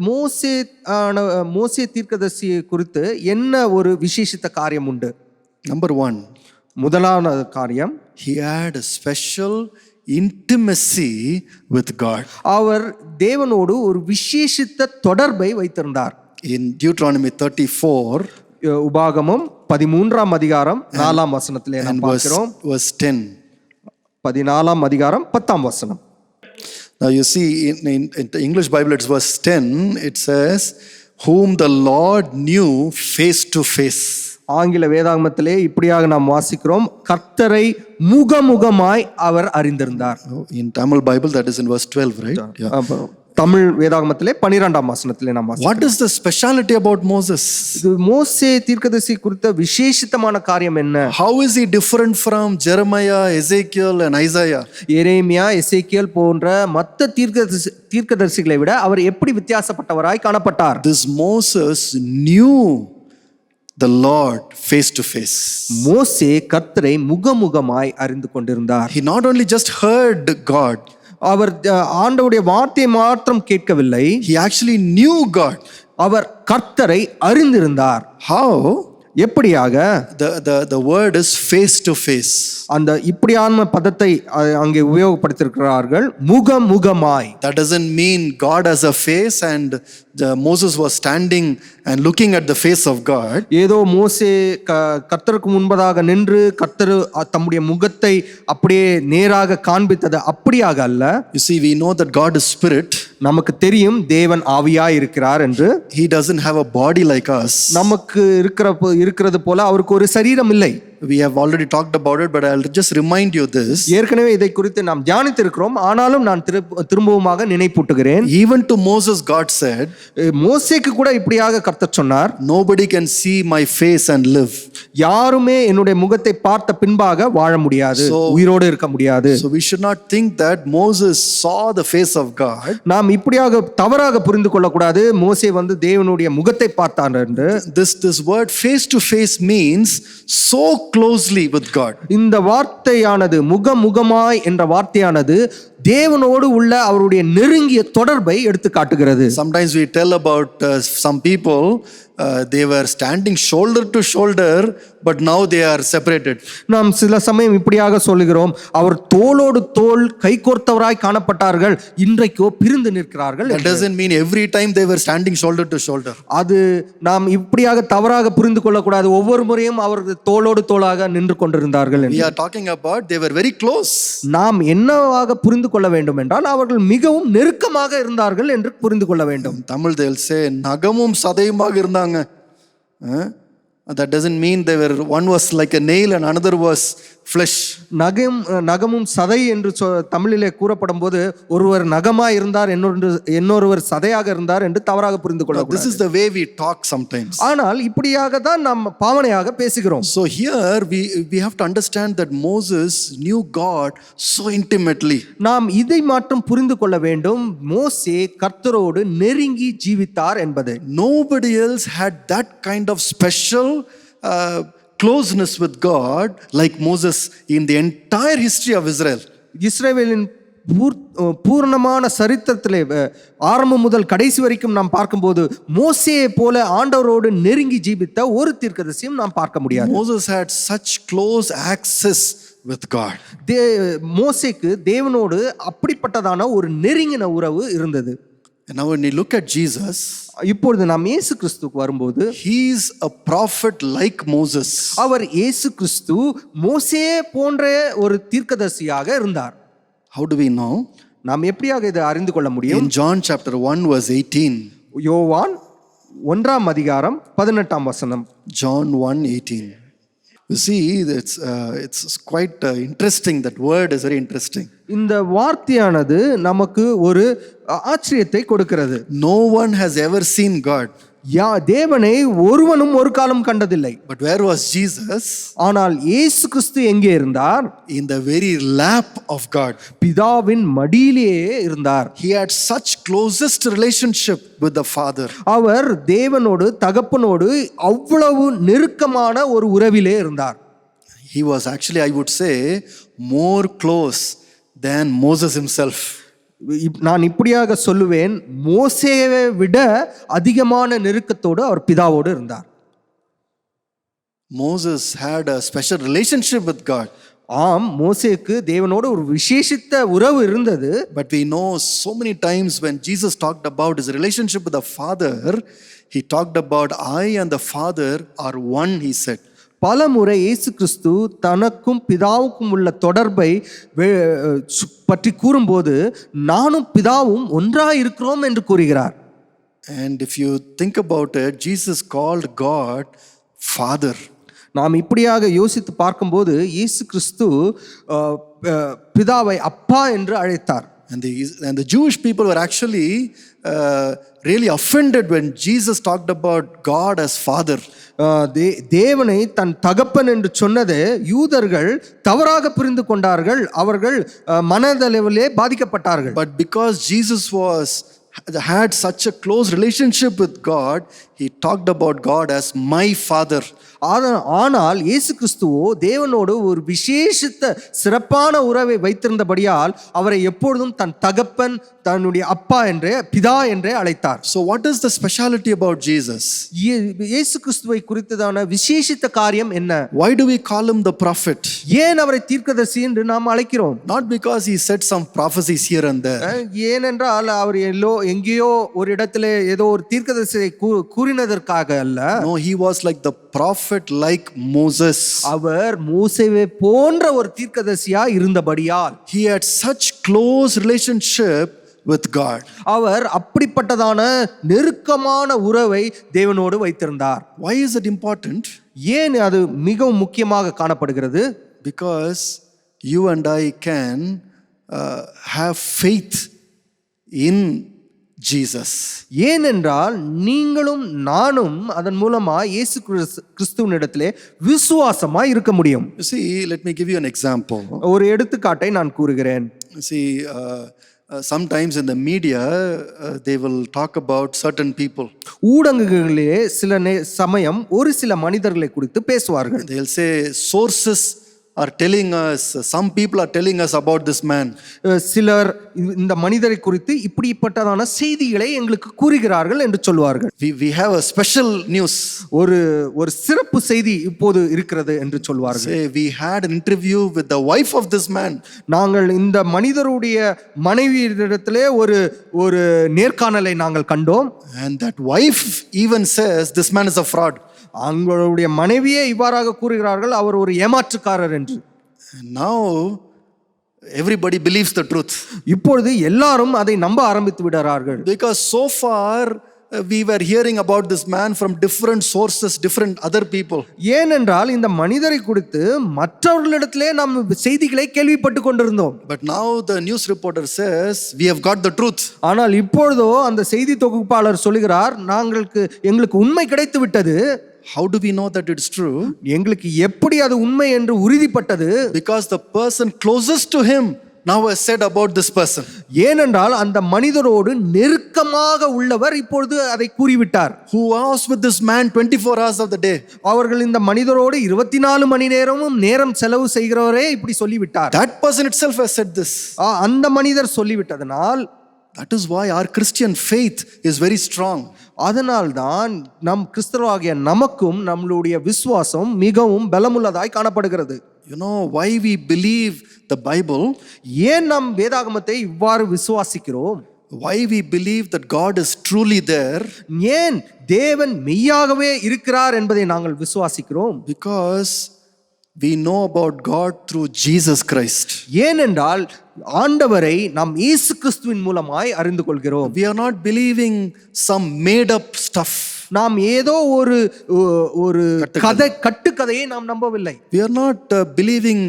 Speaker 2: மோசே தீர்க்கதரிசி குறித்து என்ன ஒரு விசேஷித்த காரியம் உண்டு?
Speaker 1: Number one,
Speaker 2: முதலாவது காரியம்,
Speaker 1: he had a special intimacy with God.
Speaker 2: அவர் தேவனோடு ஒரு விசேஷித்த தொடர்பை வைத்திருந்தார்.
Speaker 1: In Deuteronomy 34
Speaker 2: உபாகமம் 13ஆம் அதிகாரம் 4ஆம் வசனத்திலே நாம் பார்க்கிறோம்.
Speaker 1: verse 10.
Speaker 2: 14ஆம் அதிகாரம் 10ஆம் வசனம்.
Speaker 1: Now you see in the English Bible it's verse 10, it says, whom the Lord knew face to face.
Speaker 2: ஆங்கில வேதாகமத்திலே இப்படியாக நாம் வாசிக்கிறோம், கர்த்தரை முகமுகமாய் அவர் அறிந்திருந்தார்.
Speaker 1: In Tamil Bible that is in verse 12, right? Yeah.
Speaker 2: Tamil வேதாகமத்திலே 12ஆம் வசனத்திலே நாம் வாசிக்கிறோம்.
Speaker 1: What is the speciality about Moses?
Speaker 2: இது மோசே தீர்க்கதரிசி குறித்த விசேஷித்தமான காரியம் என்ன?
Speaker 1: How is he different from Jeremiah, Ezekiel and Isaiah?
Speaker 2: எரேமியா, எசேக்கியேல் போன்ற மற்ற தீர்க்கதரிசிகளை விட அவர் எப்படி வித்தியாசப்பட்டவராய் காணப்பட்டார்?
Speaker 1: This Moses knew the Lord face to face.
Speaker 2: மோசே கர்த்தரை முகமுகமாய் அறிந்து கொண்டிருந்தார்.
Speaker 1: He not only just heard God,
Speaker 2: அவர் ஆண்டவருடைய வார்த்தையை மாத்திரம் கேட்கவில்லை,
Speaker 1: he actually knew God.
Speaker 2: அவர் கர்த்தரை அறிந்திருந்தார்.
Speaker 1: How?
Speaker 2: எப்படியாக?
Speaker 1: The word is face to face.
Speaker 2: அந்த இப்படியான பதத்தை அங்கே உபயோகப்படுத்தியிருக்கிறார்கள், முகமுகமாய்.
Speaker 1: That doesn't mean God has a face and Moses was standing and looking at the face of God.
Speaker 2: ஏதோ மோசே கர்த்தருக்கு முன்பதாக நின்று கர்த்தர் தம்முடைய முகத்தை அப்படியே நேராக காண்பித்தது அப்படியாக அல்ல.
Speaker 1: You see, we know that God is spirit.
Speaker 2: நமக்கு தெரியும் தேவன் ஆவியாய் இருக்கிறார் என்று.
Speaker 1: He doesn't have a body like us.
Speaker 2: நமக்கு இருக்கிறது போல அவருக்கு ஒரு சரீரம் இல்லை.
Speaker 1: We have already talked about it, but I'll just remind you this.
Speaker 2: ஏற்கனவே இதை குறித்து நாம் தியானித்திருக்கிறோம், ஆனாலும் நான் திரும்பவுமாக நினைப்பூட்டுகிறேன்.
Speaker 1: Even to Moses God said,
Speaker 2: மோசேக்கு கூட இப்படியாக கர்த்தர் சொன்னார்,
Speaker 1: nobody can see my face and live.
Speaker 2: யாருமே என்னுடைய முகத்தை பார்த்த பின்பாக வாழ முடியாது, உயிரோடு இருக்க முடியாது.
Speaker 1: So we should not think that Moses saw the face of God.
Speaker 2: நாம் இப்படியாக தவறாக புரிந்து கொள்ளக்கூடாது, மோசே தேவனுடைய முகத்தை பார்த்தார் என்று.
Speaker 1: This word face to face means so closely with God.
Speaker 2: இந்த வார்த்தையானது முகமுகமாய் என்ற வார்த்தையானது தேவனோடு உள்ள அவருடைய நெருங்கிய தொடர்பை எடுத்து காட்டுகிறது.
Speaker 1: Sometimes we tell about some people they were standing shoulder to shoulder, but now they are separated.
Speaker 2: நாம் சில சமயம் இப்படியாக சொல்லுகிறோம், அவர் தோளோடு தோள் கைகோர்த்தவராய் காணப்பட்டார்கள், இன்றைக்கோ பிரிந்து நிற்கிறார்கள்.
Speaker 1: That doesn't mean every time they were standing shoulder to shoulder.
Speaker 2: அது நாம் இப்படியாக தவறாக புரிந்து கொள்ளக்கூடாது, ஒவ்வொரு முறையும் அவர்கள் தோளோடு தோளாக நின்று கொண்டிருந்தார்கள்.
Speaker 1: We are talking about they were very close.
Speaker 2: நாம் என்னவாக புரிந்து கொள்ள வேண்டும் என்றால் அவர்கள் மிகவும் நெருக்கமாக இருந்தார்கள் என்று புரிந்து கொள்ள வேண்டும்.
Speaker 1: Tamil they'll say நகமும் சதையுமாக இருந்தாங்க. That doesn't mean they were, one was like a nail and another was flesh.
Speaker 2: நகமும் சதை என்று தமிழிலே கூறப்படும் போது ஒருவர் நகமாய் இருந்தார், இன்னொருவர் சதையாக இருந்தார் என்று தவறாக புரிந்து கொள்ளக்கூடாது.
Speaker 1: This is the way we talk sometimes.
Speaker 2: ஆனால் இப்படியாக தான் நாம் பாவனையாக பேசுகிறோம்.
Speaker 1: So here we have to understand that Moses knew God so intimately.
Speaker 2: நாம் இதை மட்டும் புரிந்து கொள்ள வேண்டும், மோசே கர்த்தரோடு நெருங்கி ஜீவித்தார் என்பது.
Speaker 1: Nobody else had that kind of special closeness with God like Moses in the entire history of Israel.
Speaker 2: இஸ்ரவேலின் பூர்ணமான சரித்திரத்திலே ஆரம்பம் முதல் கடைசி வரைக்கும் நாம் பார்க்கும்போது மோசேயை போல ஆண்டவரோடு நெருங்கி ஜீவித்த ஒரு தீர்க்கதரிசியும் நாம் பார்க்க முடியாது.
Speaker 1: Moses had such close access with God.
Speaker 2: மோசேக்கு தேவனோடு அப்படிப்பட்டதான ஒரு நெருங்கின உறவு இருந்தது.
Speaker 1: And now when you look at Jesus,
Speaker 2: இப்பொழுது நாம் இயேசு கிறிஸ்துவுக்கு வரும்போது
Speaker 1: he is a prophet like Moses.
Speaker 2: அவர் இயேசு கிறிஸ்து மோசே போன்ற ஒரு தீர்க்கதரிசியாக இருந்தார்.
Speaker 1: How do we know?
Speaker 2: நாம் எப்படியாக இதை அறிந்து கொள்ள முடியும்?
Speaker 1: In John chapter 1 verse 18.
Speaker 2: யோவான் 1ஆம் அதிகாரம் 18ஆம் வசனம்.
Speaker 1: John 1:18. You see, it's quite interesting. That word is very interesting.
Speaker 2: இந்த வார்த்தையானது நமக்கு ஒரு ஆச்சரியத்தை கொடுக்கிறது.
Speaker 1: No one has ever seen God.
Speaker 2: தேவனை ஒருவனும் ஒரு காலம் கண்டதில்லை.
Speaker 1: But where was Jesus?
Speaker 2: ஆனால் இயேசு கிறிஸ்து எங்கே இருந்தார்?
Speaker 1: In the very lap of God.
Speaker 2: பிதாவின் மடியிலேயே இருந்தார்.
Speaker 1: He had such closest relationship with the Father.
Speaker 2: அவர் தேவனோடு தகப்பனோடு அவ்வளவு நெருக்கமான ஒரு உறவிலே இருந்தார்.
Speaker 1: He was actually, I would say, more close than Moses himself.
Speaker 2: நான் இப்படியாக சொல்லுவேன், மோசேவை விட அதிகமான நெருக்கத்தோடு அவர் பிதாவோடு இருந்தார்.
Speaker 1: Moses had a special relationship with God.
Speaker 2: ஆம், மோசேக்கு தேவனோடு ஒரு விசேஷித்த உறவு இருந்தது.
Speaker 1: But we know so many times when Jesus talked about his relationship with the Father, he talked about I and the Father are one, he said.
Speaker 2: பல முறை இயேசு கிறிஸ்து தனக்கும் பிதாவுக்கும் உள்ள தொடர்பை பற்றி கூறும்போது நானும் பிதாவும் ஒன்றாய் இருக்கிறோம் என்று கூறுகிறார்.
Speaker 1: And if you think about it, Jesus called God Father.
Speaker 2: நாம் இப்படியாக யோசித்து பார்க்கும்போது இயேசு கிறிஸ்து பிதாவை அப்பா என்று அழைத்தார்.
Speaker 1: And the Jewish people were actually really offended when Jesus talked about God as Father.
Speaker 2: தேவனை தன் தகப்பன் என்று சொன்னது யூதர்கள் தவறாக புரிந்து கொண்டார்கள். அவர்கள் மனதளவிலே பாதிக்கப்பட்டார்கள்.
Speaker 1: But because Jesus had such a close relationship with God, he talked about God as my Father.
Speaker 2: ஆனால் இயேசு கிறிஸ்துவோ தேவனோடு ஒரு விசேஷித்த சிறப்பான உறவை வைத்திருந்தபடியால் அவரை எப்பொழுதும் தன் தகப்பன், தன்னுடைய அப்பா என்றே, பிதா என்றே அழைத்தார்.
Speaker 1: So what is the speciality about Jesus?
Speaker 2: இயேசு கிறிஸ்துவை குறித்ததான விசேஷித்த காரியம் என்ன?
Speaker 1: Why do we call him the prophet?
Speaker 2: ஏன் அவரை தீர்க்கதரிசி என்று நாம் அழைக்கிறோம்?
Speaker 1: Not because he said some prophecies here and there.
Speaker 2: ஏனென்றால் அவர் எங்கேயோ ஒரு இடத்துல ஏதோ ஒரு தீர்க்கதரிசியை கூறினதற்காக அல்ல.
Speaker 1: No, he was like the prophet like Moses.
Speaker 2: அவர் மோசேவை போன்ற ஒரு தீர்க்கதரிசியா இருந்தபடியால்
Speaker 1: he had such close relationship with God.
Speaker 2: அவர் அப்படிப்பட்டதான நெருக்கமான உறவை தேவனோடு வைத்திருந்தார்.
Speaker 1: Why is it important?
Speaker 2: ஏன் அது மிகவும் முக்கியமாக காணப்படுகிறது?
Speaker 1: Because you and I can have faith in Jesus.
Speaker 2: ஏனென்றால் நீங்களும் நானும் அதன் மூலமா இயேசு கிறிஸ்துவினிடத்திலே விசுவாசமாய் இருக்க முடியும்.
Speaker 1: You see, let me give you an example.
Speaker 2: ஒரு எடுத்துக்காட்டை நான் கூறுகிறேன்.
Speaker 1: See, sometimes in the media they will talk about certain people.
Speaker 2: ஊடகங்களிலே சில சமயம் ஒரு சில மனிதர்களை குறித்து பேசுவார்கள்.
Speaker 1: They'll say sources are telling us, some people are telling us about this man.
Speaker 2: சிலர் இந்த மனிதரை குறித்து இப்படிப்பட்டதான செய்திகளை எங்களுக்கு கூறுகிறார்கள் என்று சொல்வார்கள்.
Speaker 1: We have a special news.
Speaker 2: ஒரு சிறப்பு செய்தி இப்போது இருக்கிறது என்று சொல்வார்கள்.
Speaker 1: Say we had an interview with the wife of this man.
Speaker 2: நாங்கள் இந்த மனிதருடைய மனைவியிடத்திலே ஒரு நேர்காணலை நாங்கள் கண்டோம்.
Speaker 1: And that wife even says this man is a fraud.
Speaker 2: அவங்களுடைய மனைவியே இவ்வாறாக கூறுகிறார்கள், அவர் ஒரு ஏமாற்றுக்காரர் என்று.
Speaker 1: Now everybody believes the truth.
Speaker 2: இப்பொழுது எல்லாரும் அதை நம்ப ஆரம்பித்து விடுகிறார்கள்.
Speaker 1: Because so far we were hearing about this man from different sources, different other people.
Speaker 2: ஏனென்றால் இந்த மனிதரை குறித்து மற்றவர்களிடத்திலே நாம் செய்திகளை கேள்விப்பட்டு கொண்டிருந்தோம்.
Speaker 1: But now the news reporter says we have got the truth.
Speaker 2: ஆனால் இப்பொழுதோ அந்த செய்தி தொகுப்பாளர் சொல்கிறார், எங்களுக்கு உண்மை கிடைத்து விட்டது.
Speaker 1: How do we know that it's true?
Speaker 2: எங்களுக்கு எப்படி அது உண்மை என்று உறுதிப்பட்டது?
Speaker 1: Because the person closest to him now has said about this person.
Speaker 2: ஏனென்றால் அந்த மனிதரோடு நெருக்கமாக உள்ளவர் இப்பொழுது அதை கூறிவிட்டார்.
Speaker 1: Who was with this man 24 hours of the day.
Speaker 2: அவர்கள் இந்த மனிதரோடு 24 மணி நேரமும் நேரம் செலவு செய்கிறவரே இப்படி சொல்லிவிட்டார்.
Speaker 1: That person itself has said this.
Speaker 2: அந்த மனிதர் சொல்லிவிட்டதனால்
Speaker 1: that is why our Christian faith is very strong.
Speaker 2: அதனால்தான் நம் கிறிஸ்தவராகிய நமக்கும் நம்மளுடைய விசுவாசம் மிகவும் பலமுள்ளதாய் காணப்படுகிறது.
Speaker 1: You know why we believe the Bible?
Speaker 2: ஏன் நாம் வேதாகமத்தை இவ்வாறு விசுவாசிக்கிறோம்?
Speaker 1: Why we believe that God is truly there?
Speaker 2: ஏன் தேவன் மெய்யாகவே இருக்கிறார் என்பதை நாங்கள் விசுவாசிக்கிறோம்?
Speaker 1: Because we know about God through Jesus Christ.
Speaker 2: ஏனென்றால் ஆண்டவரை நாம் இயேசு கிறிஸ்துவின் மூலமாய் அறிந்து கொள்கிறோம்.
Speaker 1: We are not believing some made up stuff.
Speaker 2: நாம் ஏதோ ஒரு கட்டுக்கதையை நாம் நம்பவில்லை.
Speaker 1: We are not believing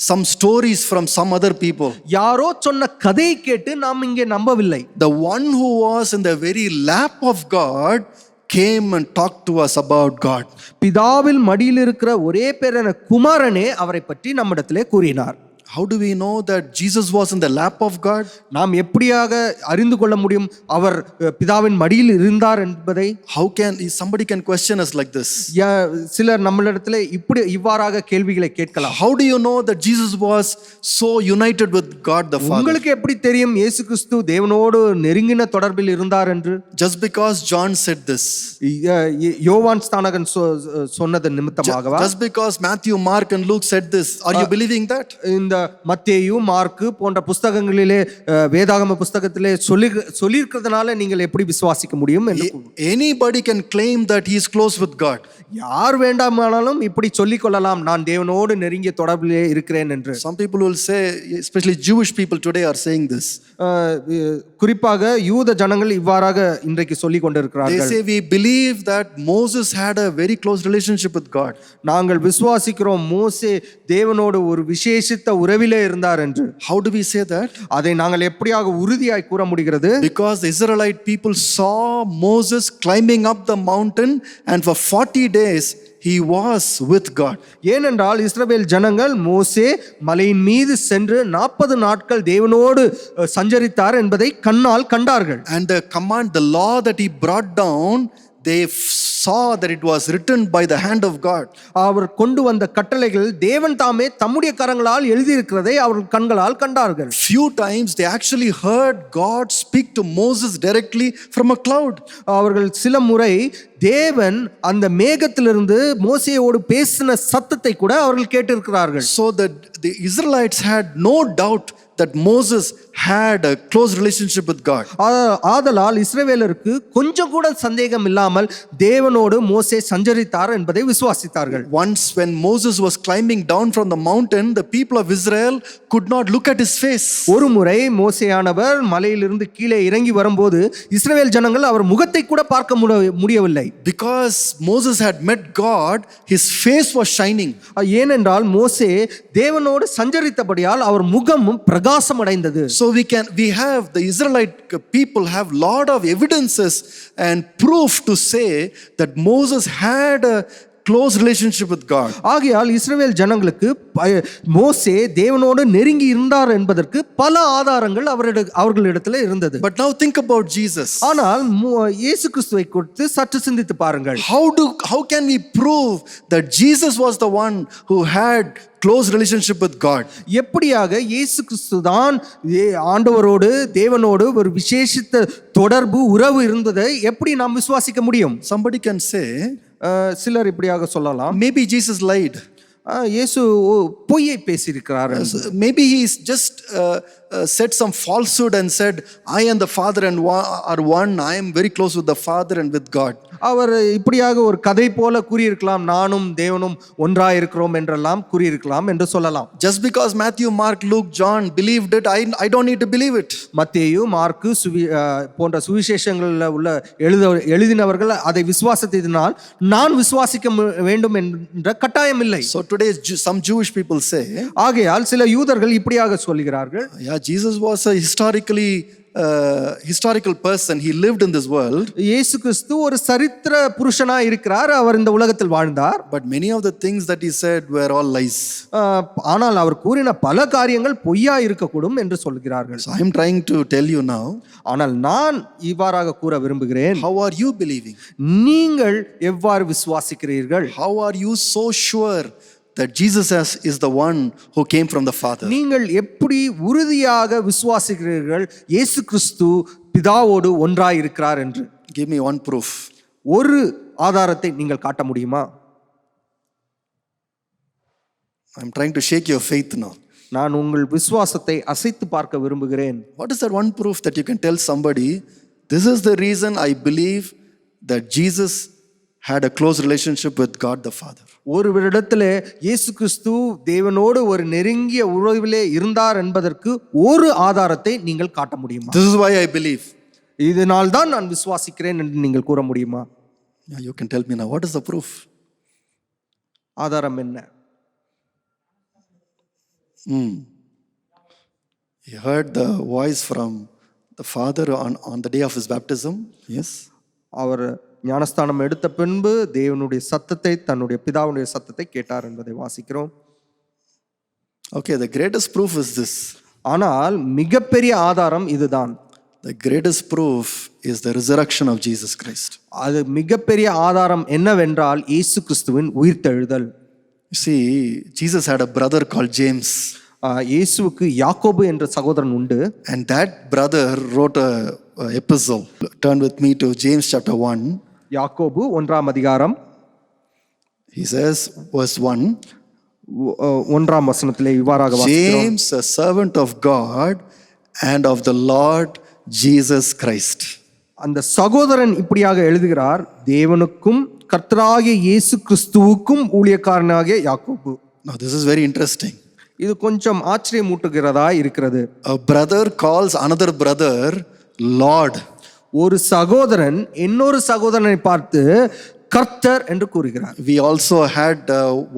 Speaker 1: some stories from some other people.
Speaker 2: யாரோ சொன்ன கதையை கேட்டு நாம் இங்கே நம்பவில்லை.
Speaker 1: The one who was in the very lap of God came and talked to us about God.
Speaker 2: பிதாவில் மடியில் இருக்கிற ஒரே பேரான குமாரனே அவரை பற்றி நம்மிடத்திலே கூறினார்.
Speaker 1: How do we know that Jesus was in the lap of God?
Speaker 2: நாம் எப்படியாக அறிந்து கொள்ள முடியும் அவர் பிதாவின் மடியில் இருந்தார் என்பதை?
Speaker 1: How can somebody can question us like this?
Speaker 2: சிலர் நம்மளிடத்திலே இவ்வாறாக கேள்விகளை கேட்கலாம்.
Speaker 1: How do you know that Jesus was so united with God the Father?
Speaker 2: உங்களுக்கு எப்படி தெரியும் இயேசு கிறிஸ்து தேவனோடு நெருங்கின தொடர்பில் இருந்தார் என்று?
Speaker 1: Just because John said this.
Speaker 2: யோவான் ஸ்நானகன் சொன்னது நிமித்தமாகவா?
Speaker 1: Just because Matthew, Mark and Luke said this, are you believing that?
Speaker 2: இந்த மத்தேயு, மார்க்கு போன்ற புஸ்தகங்களிலே வேதாகம புஸ்தகத்திலே சொல்லியிருக்கிறதுனால நீங்கள் எப்படி விசுவாசிக்க முடியும்?
Speaker 1: Anybody can claim that he is close with God.
Speaker 2: யார் வேண்டாமானாலும் இப்படி சொல்லிக் கொள்ளலாம், நான் தேவனோடு நெருங்கிய தொடர்பிலே இருக்கிறேன் என்று.
Speaker 1: Some people will say, especially Jewish people today are saying this.
Speaker 2: குறிப்பாக யூத ஜனங்கள் இவ்வாறாக இன்றைக்கு சொல்லிக் கொண்டிருக்கிறார்கள்.
Speaker 1: They say we believe that Moses had a very close relationship with God.
Speaker 2: நாங்கள் விசுவாசிக்கிறோம் மோசே தேவனோடு ஒரு விசேஷித்த உறவிலே இருந்தார் என்று.
Speaker 1: How do we say that?
Speaker 2: அதை நாங்கள் எப்படியாக உறுதியாய் கூற முடிகிறது?
Speaker 1: Because the Israelite people saw Moses climbing up the mountain and for 40 days he was with God.
Speaker 2: ஏனென்றால் இஸ்ரவேல் ஜனங்கள் மோசே மலையின் மீது சென்று 40 நாட்கள் தேவனோடு சஞ்சரித்தார் என்பதை கண்ணால் கண்டார்கள்.
Speaker 1: And the command, the law that he brought down, they saw that it was written by the hand of God.
Speaker 2: அவர் கொண்டு வந்த கட்டளைகள் தேவன் தாமே தம்முடைய கரங்களால் எழுதியிருக்கிறதை அவர்கள் கண்களால் கண்டார்கள்.
Speaker 1: Few times they actually heard God speak to Moses directly from a cloud.
Speaker 2: அவர்கள் சில முறை தேவன் அந்த மேகத்திலிருந்து மோசேயோடு பேசின சத்தத்தை கூட அவர்கள் கேட்டிருக்கிறார்கள்.
Speaker 1: So that the Israelites had no doubt that Moses had a close relationship with God.
Speaker 2: ஆதலால் இஸ்ரவேலருக்கு கொஞ்சம் கூட சந்தேகம் இல்லாமல் தேவனோடு மோசே சஞ்சரித்தார் என்பதை விசுவாசித்தார்கள்.
Speaker 1: Once when Moses was climbing down from the mountain, the people of Israel could not look at his face.
Speaker 2: ஒரு முறை மோசேயானவர் மலையிலிருந்து கீழே இறங்கி வரும்போது இஸ்ரவேல் ஜனங்கள் அவர் முகத்தை கூட பார்க்க முடியவில்லை.
Speaker 1: Because Moses had met God, his face was shining.
Speaker 2: ஏனென்றால் மோசே தேவனோடு சஞ்சரித்தபடியால் அவர் முகமும் பிரகாசம் அடைந்தது.
Speaker 1: So we have the Israelite people have lot of evidences and proof to say that Moses had a close relationship with God.
Speaker 2: ஆகையால் இஸ்ரவேல் ஜனங்களுக்கு மோசே தேவனோடு நெருங்கி இருந்தார் என்பதற்கு பல ஆதாரங்கள் அவர்களிடத்தில் இருந்தது.
Speaker 1: But now think about Jesus.
Speaker 2: ஆனால் இயேசு கிறிஸ்துவை குறித்து சற்று சிந்தித்து பாருங்கள்.
Speaker 1: How can we prove that Jesus was the one who had close relationship with God?
Speaker 2: எப்படியாக இயேசு கிறிஸ்து தான் ஆண்டவரோடு தேவனோடு ஒரு விசேஷித்த தொடர்பு உறவு இருந்ததை எப்படி நாம் விசுவாசிக்க முடியும்?
Speaker 1: Somebody can say,
Speaker 2: சிலர் இப்படியாக சொல்லலாம்,
Speaker 1: maybe Jesus lied.
Speaker 2: இயேசு பொய்யை பேசியிருக்கிறார்.
Speaker 1: Maybe he just said some falsehood and said, I and the Father are one. I am very close with the Father and with God.
Speaker 2: அவர் இப்படியாக ஒரு கதை போல கூறியிருக்கலாம், நானும் தேவனும் ஒன்றாய் இருக்கிறோம் என்றெல்லாம் கூறியிருக்கலாம் என்று சொல்லலாம்.
Speaker 1: Just because Matthew, Mark, Luke, John believed it, I don't need to believe it.
Speaker 2: மத்தேயு, மார்க்கு போன்ற சுவிசேஷங்களில் உள்ள எழுதினவர்கள் அதை விசுவாசித்ததினால் நான் விசுவாசிக்க வேண்டும் என்ற கட்டாயம் இல்லை.
Speaker 1: So today some Jewish people say,
Speaker 2: ஆகையால் சில யூதர்கள் இப்படியாக சொல்கிறார்கள்,
Speaker 1: yeah, Jesus was a historical person. He lived in this world.
Speaker 2: இயேசு கிறிஸ்து ஒரு சரித்திர புருஷனாய் இருக்கிறார், அவர் இந்த உலகத்தில் வாழ்ந்தார்.
Speaker 1: But many of the things that he said were all lies.
Speaker 2: ஆனால் அவர் கூறின பல காரியங்கள் பொய்யா இருக்கக்கூடும் என்று சொல்கிறார்கள்.
Speaker 1: So I am trying to tell you now.
Speaker 2: ஆனால் நான் இவ்வாறாக கூற விரும்புகிறேன்,
Speaker 1: how are you believing?
Speaker 2: நீங்கள் எவ்வாறு விசுவாசிக்கிறீர்கள்?
Speaker 1: How are you so sure that Jesus is the one who came from the Father?
Speaker 2: நீங்கள் எப்படி உறுதியாக விசுவாசிக்கிறீர்கள் இயேசு கிறிஸ்து பிதாவோடு ஒன்றாய் இருக்கிறார் என்று?
Speaker 1: Give me one proof.
Speaker 2: ஒரு ஆதாரத்தை நீங்கள் காட்ட முடியுமா?
Speaker 1: I'm trying to shake your faith now.
Speaker 2: நான் உங்கள் விசுவாசத்தை அசைத்து பார்க்க விரும்புகிறேன்.
Speaker 1: What is that one proof that you can tell somebody, this is the reason I believe that Jesus had a close relationship with God the Father?
Speaker 2: ஒருவரிடத்திலே இயேசு கிறிஸ்து தேவனோடு ஒரு நெருங்கிய உறவிலே இருந்தார் என்பதற்கு ஒரு ஆதாரத்தை நீங்கள் காட்ட முடியுமா?
Speaker 1: This is why I believe.
Speaker 2: இதனால் தான் நான் விசுவாசிக்கிறேன் என்று நீங்கள் கூற முடியுமா?
Speaker 1: Yeah, you can tell me now. What is the proof?
Speaker 2: ஆதாரம் என்ன?
Speaker 1: He heard the voice from the Father on the day of his baptism. Yes.
Speaker 2: அவர் ஞானஸ்தானம் எடுத்த பின்பு தேவனுடைய சத்தத்தை, தன்னுடைய பிதாவுடைய சத்தத்தை கேட்டார் என்பதை வாசிக்கிறோம்.
Speaker 1: Okay, the greatest proof is this.
Speaker 2: ஆனால் மிகப்பெரிய ஆதாரம் இதுதான்.
Speaker 1: The greatest proof is the resurrection of Jesus Christ.
Speaker 2: அது மிகப்பெரிய ஆதாரம் என்னவென்றால் இயேசு கிறிஸ்துவின் உயிர்த்தெழுதல்.
Speaker 1: You see, Jesus had a brother called James.
Speaker 2: இயேசுவுக்கு யாக்கோபு என்ற சகோதரன் உண்டு.
Speaker 1: And that brother wrote a epistle. Turn with me to James chapter 1.
Speaker 2: யாக்கோபு 1ஆம் அதிகாரம்.
Speaker 1: He says, verse 1.
Speaker 2: 1ஆம் வசனத்திலே இவ்வாறாக வாசிக்கிறோம்.
Speaker 1: James, a servant of God and of the Lord Jesus Christ.
Speaker 2: அந்த சகோதரன் இப்படியாக எழுதுகிறார், தேவனுக்கும் கர்த்தராகிய இயேசு கிறிஸ்துவுக்கும் ஊழியக்காரனாகிய யாக்கோபு.
Speaker 1: Now this is very interesting.
Speaker 2: இது கொஞ்சம் ஆச்சரியமூட்டுகிறதா இருக்கிறது.
Speaker 1: A brother calls another brother Lord.
Speaker 2: ஒரு சகோதரன் இன்னொரு சகோதரனை பார்த்து கர்த்தர் என்று கூறுகிறார்.
Speaker 1: We also had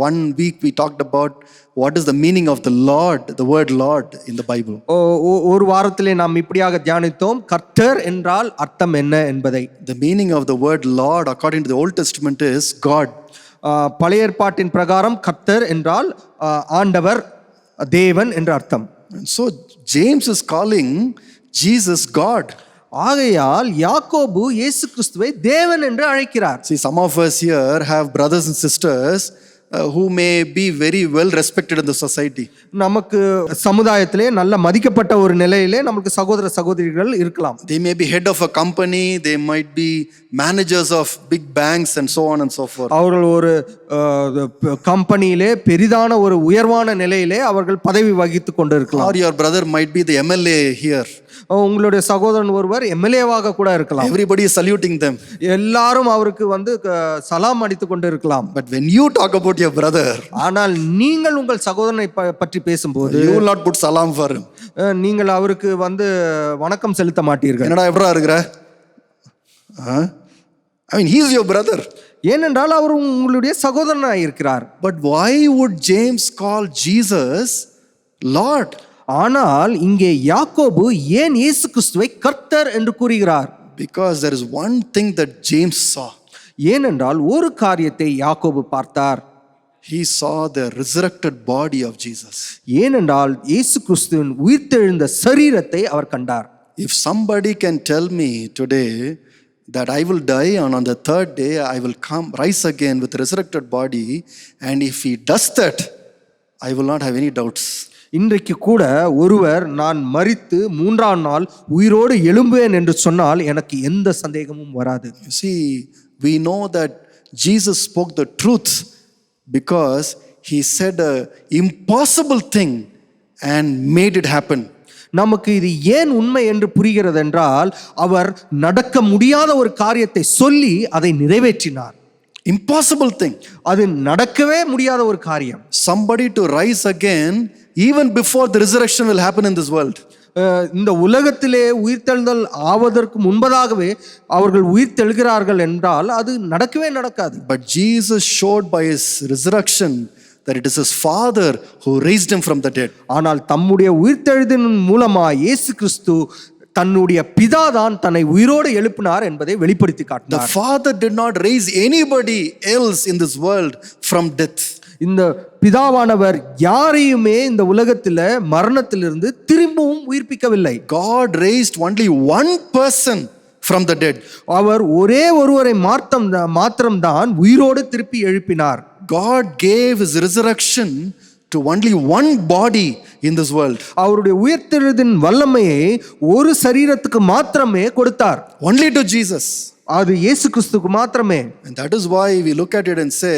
Speaker 1: one week we talked about what is the meaning of the Lord, the word Lord in the Bible.
Speaker 2: ஒரு வாரத்திலே நாம் இப்படியாக தியானித்தோம், கர்த்தர் என்றால் அர்த்தம் என்ன என்பதை.
Speaker 1: The meaning of the word Lord according to the Old Testament is God.
Speaker 2: பழைய ஏற்பாட்டின் பிரகாரம் கர்த்தர் என்றால் ஆண்டவர், தேவன் என்ற அர்த்தம்.
Speaker 1: And so James is calling Jesus God.
Speaker 2: ஆகையால் யாக்கோபு இயேசு கிறிஸ்துவை தேவன் என்று அழைக்கிறார்.
Speaker 1: See, some of us here have brothers and sisters who may be very well respected in the society.
Speaker 2: நமக்கு சமுதாயத்திலே நல்ல மதிக்கப்பட்ட ஒரு நிலையிலே நமக்கு சகோதர சகோதரிகள் இருக்கலாம்.
Speaker 1: They may be head of a company, they might be managers of big banks and so on and so forth.
Speaker 2: அவர்கள் ஒரு கம்பெனியிலே பெரிதான ஒரு உயர்வான நிலையிலே அவர்கள் பதவி வகித்து கொண்டு இருக்கலாம்.
Speaker 1: Or your brother might be the MLA here.
Speaker 2: உங்களுடைய சகோதரன் ஒருவர் எம்எல்ஏவாக கூட இருக்கலாம்.
Speaker 1: Everybody is saluting them.
Speaker 2: எல்லாரும் அவருக்கு சலாம் அடித்து கொண்டு இருக்கலாம்.
Speaker 1: But when you talk about your brother,
Speaker 2: ஆனால் நீங்கள் உங்கள் சகோதரனை பற்றி பேசும்போது
Speaker 1: you will not put salam for him.
Speaker 2: நீங்கள் அவருக்கு வணக்கம் செலுத்த மாட்டீர்கள்.
Speaker 1: என்னடா எப்படா இருக்கற? I mean, he is your brother.
Speaker 2: ஏனென்றால் அவர் உங்களுடைய சகோதரனாக இருக்கிறார்.
Speaker 1: But why would James call Jesus Lord?
Speaker 2: ஆனால் இங்கே யாக்கோபு ஏன் இயேசு கிறிஸ்துவை கர்த்தர் என்று கூறுகிறார்?
Speaker 1: Because there is one thing that James saw.
Speaker 2: ஏனென்றால் ஒரு காரியத்தை யாக்கோபு பார்த்தார்.
Speaker 1: He saw the resurrected body of Jesus.
Speaker 2: ஏனென்றால் இயேசு கிறிஸ்துவின் உயிர்த்தெழுந்த சரீரத்தை அவர் கண்டார்.
Speaker 1: If somebody can tell me today that I will die and on the third day I will rise again with resurrected body, and if he does that, I will not have any doubts.
Speaker 2: இன்றைக்கு கூட ஒருவர் நான் மரித்து 3ஆம் நாள் உயிரோடு எழும்புவேன் என்று சொன்னால் எனக்கு எந்த சந்தேகமும் வராது.
Speaker 1: You see, we know that Jesus spoke the truth because he said a impossible thing and made it happen.
Speaker 2: நமக்கு இது ஏன் உண்மை என்று புரிகிறது என்றால் அவர் நடக்க முடியாத ஒரு காரியத்தை சொல்லி அதை நிறைவேற்றினார்.
Speaker 1: Impossible thing.
Speaker 2: அது நடக்கவே முடியாத ஒரு காரியம்.
Speaker 1: Somebody to rise again even before the resurrection will happen in this world.
Speaker 2: இந்த உலகத்திலே உயிர்த்தெழுதல் ஆவதற்கு முன்பதாகவே அவர்கள் உயிர்த்தெழுகிறார்கள் என்றால் அது நடக்கவே நடக்காது.
Speaker 1: But Jesus showed by his resurrection that it is his Father who raised him from the dead.
Speaker 2: ஆனால் தம்முடைய உயிர்த்தெழுதலின் மூலமாக இயேசு கிறிஸ்து தன்னுடைய பிதாதான் தன்னை உயிரோடு எழுப்பினார் என்பதை வெளிப்படுத்தி காட்டினார்.
Speaker 1: The Father did not raise anybody else in this world from death.
Speaker 2: இந்த பிதாவானவர் யாரையுமே இந்த உலகத்தில் மரணத்திலிருந்து திரும்பவும் உயிர்ப்பிக்கவில்லை.
Speaker 1: God raised only one person from the dead.
Speaker 2: அவர் ஒரே ஒருவரை மாத்திரம்தான் உயிரோடு திருப்பி எழுப்பினார்.
Speaker 1: God gave his resurrection to only one body in this world.
Speaker 2: அவருடைய உயிர்த்தெழுதலின் வல்லமையை ஒரு சரீரத்துக்கு மாத்திரமே கொடுத்தார்.
Speaker 1: Only to Jesus.
Speaker 2: அது இயேசு கிறிஸ்துவுக்கு மாத்திரமே.
Speaker 1: And that is why we look at it and say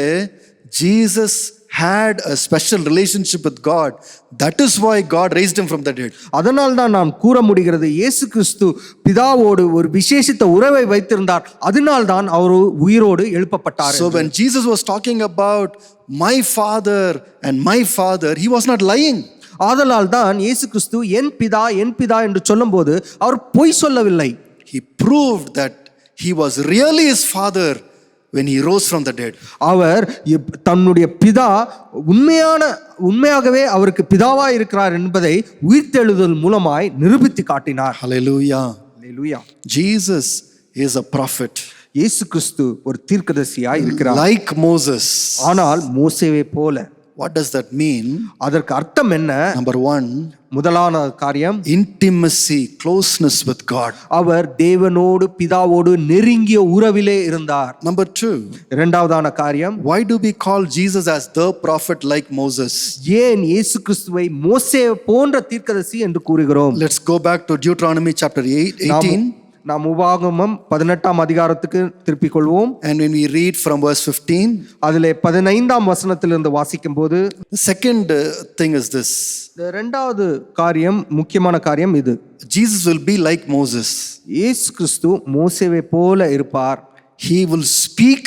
Speaker 1: Jesus had a special relationship with God. That is why God raised him from the dead.
Speaker 2: அதனால் தான் நாம் கூற முடிகிறது இயேசு கிறிஸ்து பிதாவோடு ஒரு விசேஷித்த உறவை வைத்திருந்தார், அதனால் தான் அவர் உயிரோடு எழுப்பப்பட்டார்.
Speaker 1: So when Jesus was talking about my father and my father, he was not lying.
Speaker 2: ஆதலால் தான் இயேசு கிறிஸ்து என் பிதா என்று சொல்லும்போது அவர் பொய் சொல்லவில்லை.
Speaker 1: He proved that he was really his father when he rose from the dead.
Speaker 2: அவர் தன்னுடைய பிதா உண்மையாகவே அவருக்கு பிதாவா இருக்கிறார் என்பதை உயிர்த்தெழுதல் மூலமாய் நிரூபித்து காட்டினார்.
Speaker 1: Hallelujah.
Speaker 2: Hallelujah.
Speaker 1: Jesus is a prophet.
Speaker 2: இயேசு கிறிஸ்து ஒரு தீர்க்கதரிசியாய் இருக்கிறார்.
Speaker 1: Like Moses.
Speaker 2: ஆனால் மோசேவை போல.
Speaker 1: What does that mean?
Speaker 2: அதற்கு அர்த்தம் என்ன?
Speaker 1: Number one,
Speaker 2: முதலான காரியம்
Speaker 1: intimacy, closeness with God.
Speaker 2: அவர் தேவனோடு பிதாவோடு நெருங்கிய உறவிலே இருந்தார்.
Speaker 1: Number two,
Speaker 2: இரண்டாவதான காரியம்,
Speaker 1: why do we call Jesus as the prophet like Moses?
Speaker 2: ஏன் இயேசு கிறிஸ்துவை மோசே போன்ற தீர்க்கதரிசி என்று கூறுகிறோம்?
Speaker 1: Let's go back to Deuteronomy chapter 18.
Speaker 2: நாம் உபாகமம் 18ஆம் அதிகாரத்துக்கு திருப்பிக் கொள்வோம்.
Speaker 1: And when we read from verse 15,
Speaker 2: அதிலே 15ஆம் வசனத்திலிருந்து வாசிக்கும் போது
Speaker 1: the second thing is this.
Speaker 2: இரண்டாவது காரியம், முக்கியமான காரியம் இது.
Speaker 1: Jesus will be like Moses.
Speaker 2: இயேசு கிறிஸ்து மோசேவை போல இருப்பார்.
Speaker 1: He will speak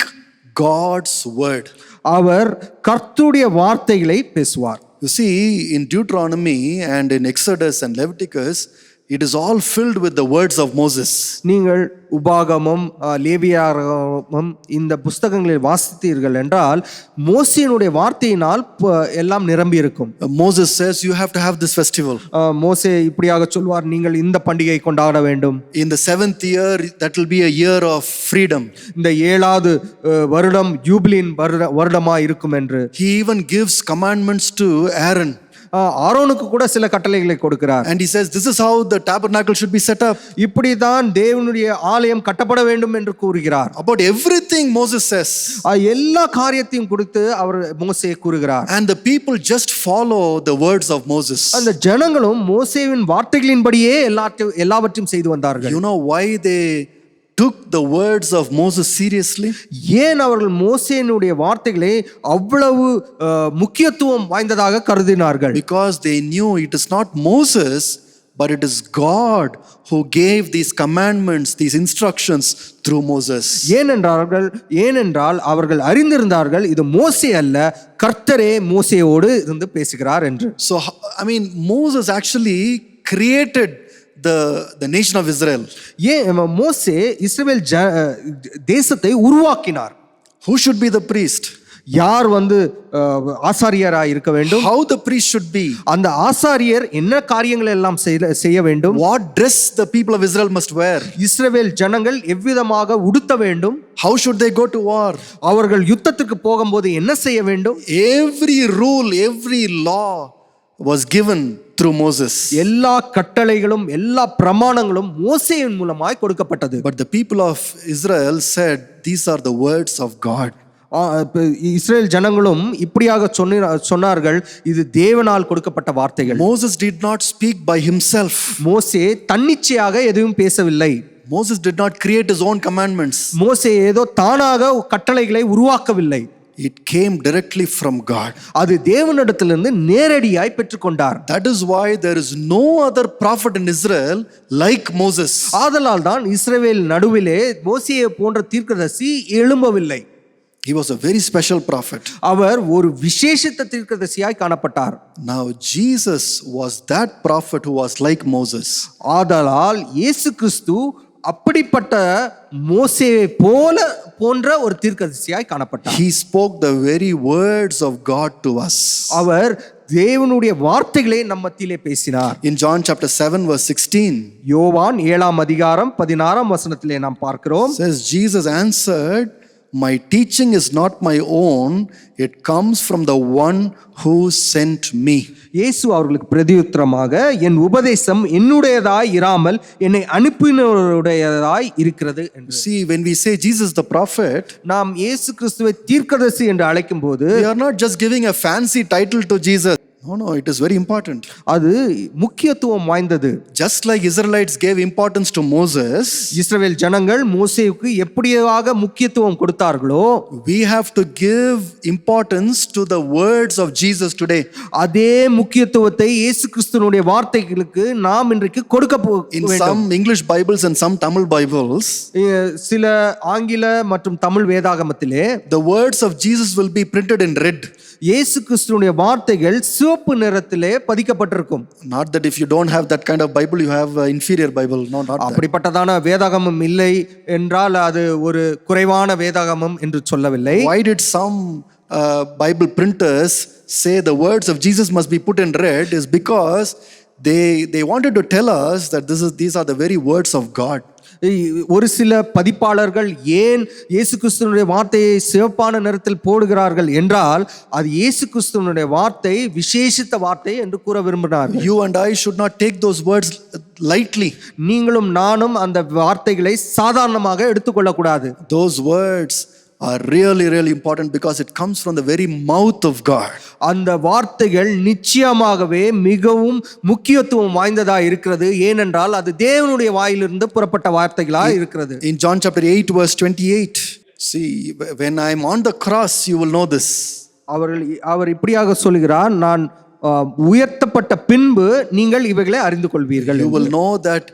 Speaker 1: God's word.
Speaker 2: அவர் கர்த்தருடைய வார்த்தைகளை பேசுவார்.
Speaker 1: You see, in Deuteronomy and in Exodus and Leviticus, it is all filled with the words of Moses.
Speaker 2: நீங்கள் உபாகமம், லேவியாகமம் இந்த புஸ்தகங்களில் வாசித்தீர்கள் என்றால் மோசேயினுடைய வார்த்தையினால் எல்லாம் நிரம்பி இருக்கும்.
Speaker 1: Moses says you have to have this festival.
Speaker 2: மோசே இப்படியாக சொல்வார், நீங்கள் இந்த பண்டிகை கொண்டாட வேண்டும்.
Speaker 1: In the 7th year, that will be a year of freedom.
Speaker 2: இந்த 7வது வருடம் யூபிலின் வருடமா இருக்கும் என்று.
Speaker 1: He even gives commandments to Aaron.
Speaker 2: ஆரோனுக்கு கூட சில கட்டளைகளை கொடுக்கிறார்.
Speaker 1: And he says this is how the tabernacle should be set up.
Speaker 2: இப்படிதான் தேவனுடைய ஆலயம் கட்டப்பட வேண்டும் என்று கூறுகிறார்.
Speaker 1: About everything Moses says.
Speaker 2: எல்லா காரியத்தையும் குறித்து அவர் மோசே கூறுகிறார்.
Speaker 1: And the people just follow the words of Moses.
Speaker 2: அந்த ஜனங்களும் மோசேவின் வார்த்தைகளின்படியே எல்லாவற்றையும் செய்து வந்தார்கள்.
Speaker 1: You know why they took the words of Moses seriously?
Speaker 2: ஏன் அவர்கள் மோசேயினுடைய வார்த்தைகளை அவ்வளவு முக்கியத்துவம் வாய்ந்ததாக கருதினார்கள்?
Speaker 1: Because they knew it is not Moses, but it is God who gave these commandments, these instructions through Moses.
Speaker 2: ஏனென்றால் அவர்கள் அறிந்திருந்தார்கள் இது மோசே அல்ல, கர்த்தரே மோசேயோடு இருந்து பேசுகிறார் என்று.
Speaker 1: So I mean, Moses actually created the nation of Israel.
Speaker 2: மோசே இஸ்ரவேல் தேசத்தை உருவாக்கினார்.
Speaker 1: Who should be the priest?
Speaker 2: யார் ஆசாரியராய் இருக்க வேண்டும்?
Speaker 1: How the priest should be?
Speaker 2: அந்த ஆசாரியர் என்ன காரியங்கள் எல்லாம் செய்ய வேண்டும்?
Speaker 1: What dress the people of Israel must wear?
Speaker 2: இஸ்ரவேல் ஜனங்கள் எவ்விதமாக உடுத்த வேண்டும்?
Speaker 1: How should they go to war?
Speaker 2: அவர்கள் யுத்தத்துக்கு போகும்போது என்ன செய்ய வேண்டும்?
Speaker 1: Every rule, every law was given through Moses.
Speaker 2: எல்லா கட்டளைகளும் எல்லா பிரமாணங்களும் மோசேயின் மூலமாய் கொடுக்கப்பட்டது.
Speaker 1: But the people of Israel said these are the words of God.
Speaker 2: Israel ஜனங்களும் இப்படியாக சொன்னார்கள், இது தேவனால் கொடுக்கப்பட்ட வார்த்தைகள்.
Speaker 1: Moses did not speak by himself.
Speaker 2: மோசே தன்னிச்சையாக எதுவும் பேசவில்லை.
Speaker 1: Moses did not create his own commandments.
Speaker 2: மோசே ஏதோ தானாக கட்டளைகளை உருவாக்கவில்லை.
Speaker 1: It came directly from God.
Speaker 2: அது தேவனிடத்திலிருந்து நேரடியாய் பெற்றுக்கொண்டார்.
Speaker 1: That is why there is no other prophet in Israel like Moses.
Speaker 2: ஆதலால் தான் இஸ்ரவேல் நடுவிலே மோசேயை போன்ற தீர்க்கதரிசி எழும்பவில்லை.
Speaker 1: He was a very special prophet.
Speaker 2: அவர் ஒரு விசேஷித்த தீர்க்கதரிசியாய் காணப்பட்டார்.
Speaker 1: Now Jesus was that prophet who was like Moses.
Speaker 2: ஆதலால் இயேசு கிறிஸ்து அப்படிப்பட்ட மோசேயை போன்ற ஒரு தீர்க்கதரிசியாய் காணப்பட்டார்.
Speaker 1: He spoke the very words of God to us.
Speaker 2: அவர் தேவனுடைய வார்த்தைகளை நம்ம மத்தியிலே பேசினார்.
Speaker 1: In John chapter 7 verse 16,
Speaker 2: யோவான் 7ஆம் அதிகாரம் 16ஆம் வசனத்திலே நாம் பார்க்கிறோம்.
Speaker 1: Says Jesus answered, my teaching is not my own, it comes from the one who sent me.
Speaker 2: இயேசு அவர்களுக்கு பிரதியுத்தரமாக, என் உபதேசம் என்னுடையதாய் இராமல் என்னை அனுப்பினவருடையதாய் இருக்கிறது என்று.
Speaker 1: See, when we say Jesus the prophet,
Speaker 2: நாம் இயேசு கிறிஸ்துவை தீர்க்கதரிசி என்று அழைக்கும் போது
Speaker 1: we are not just giving a fancy title to Jesus. No, it is very important.
Speaker 2: அது முக்கியத்துவம் வாய்ந்தது.
Speaker 1: Just like Israelites gave importance to Moses,
Speaker 2: இஸ்ரவேல் ஜனங்கள் மோசேவுக்கு எப்படியாக முக்கியத்துவம் கொடுத்தார்களோ,
Speaker 1: we have to give importance to the words of Jesus today.
Speaker 2: அதே முக்கியத்துவத்தை இயேசு கிறிஸ்துவினுடைய வார்த்தைகளுக்கு நாம் இன்றைக்கு கொடுக்க
Speaker 1: In
Speaker 2: வேண்டும்.
Speaker 1: some English Bibles and some Tamil Bibles,
Speaker 2: சில ஆங்கில மற்றும் தமிழ் வேதாகமத்திலே
Speaker 1: the words of Jesus will be printed in red.
Speaker 2: இயேசு கிறிஸ்துவினுடைய வார்த்தைகள் சிவப்பு நிறத்திலே பதிக்கப்பட்டிருக்கும்.
Speaker 1: Not that if you don't have that kind of Bible, you have an inferior Bible. No, not that.
Speaker 2: அப்படிப்பட்டதான வேதாகமம் இல்லை என்றால் அது ஒரு குறைவான வேதாகமம் என்று சொல்லவில்லை.
Speaker 1: Why did some Bible printers say the words of Jesus must be put in red? Is because they wanted to tell us that these are the very words of God.
Speaker 2: ஒரு சில பதிப்பாளர்கள் ஏன் இயேசு கிறிஸ்துவினுடைய வார்த்தையை சிவப்பான நிறத்தில் போடுகிறார்கள் என்றால் அது இயேசு கிறிஸ்துவினுடைய வார்த்தை விசேஷித்த வார்த்தை என்று கூற விரும்பினார்கள்.
Speaker 1: You and I should not take those words lightly.
Speaker 2: நீங்களும் நானும் அந்த வார்த்தைகளை சாதாரணமாக எடுத்துக்கொள்ளக்கூடாது.
Speaker 1: Those words are really important because it comes from the very mouth of God.
Speaker 2: அந்த வார்த்தைகள் நிச்சயமாகவே மிகவும் முக்கியத்துவம் வாய்ந்ததா இருக்கிறது. ஏனென்றால் அது தேவனுடைய வாயிலிருந்து புறப்பட்ட வார்த்தைகளா இருக்கிறது.
Speaker 1: In John chapter 8 verse 28, see, when I am on the cross, you will know this.
Speaker 2: அவர் இப்படியாக சொல்கிறார், நான் உயர்த்தப்பட்ட பின்பு நீங்கள் இவைகளை அறிந்து கொள்வீர்கள்.
Speaker 1: You will know that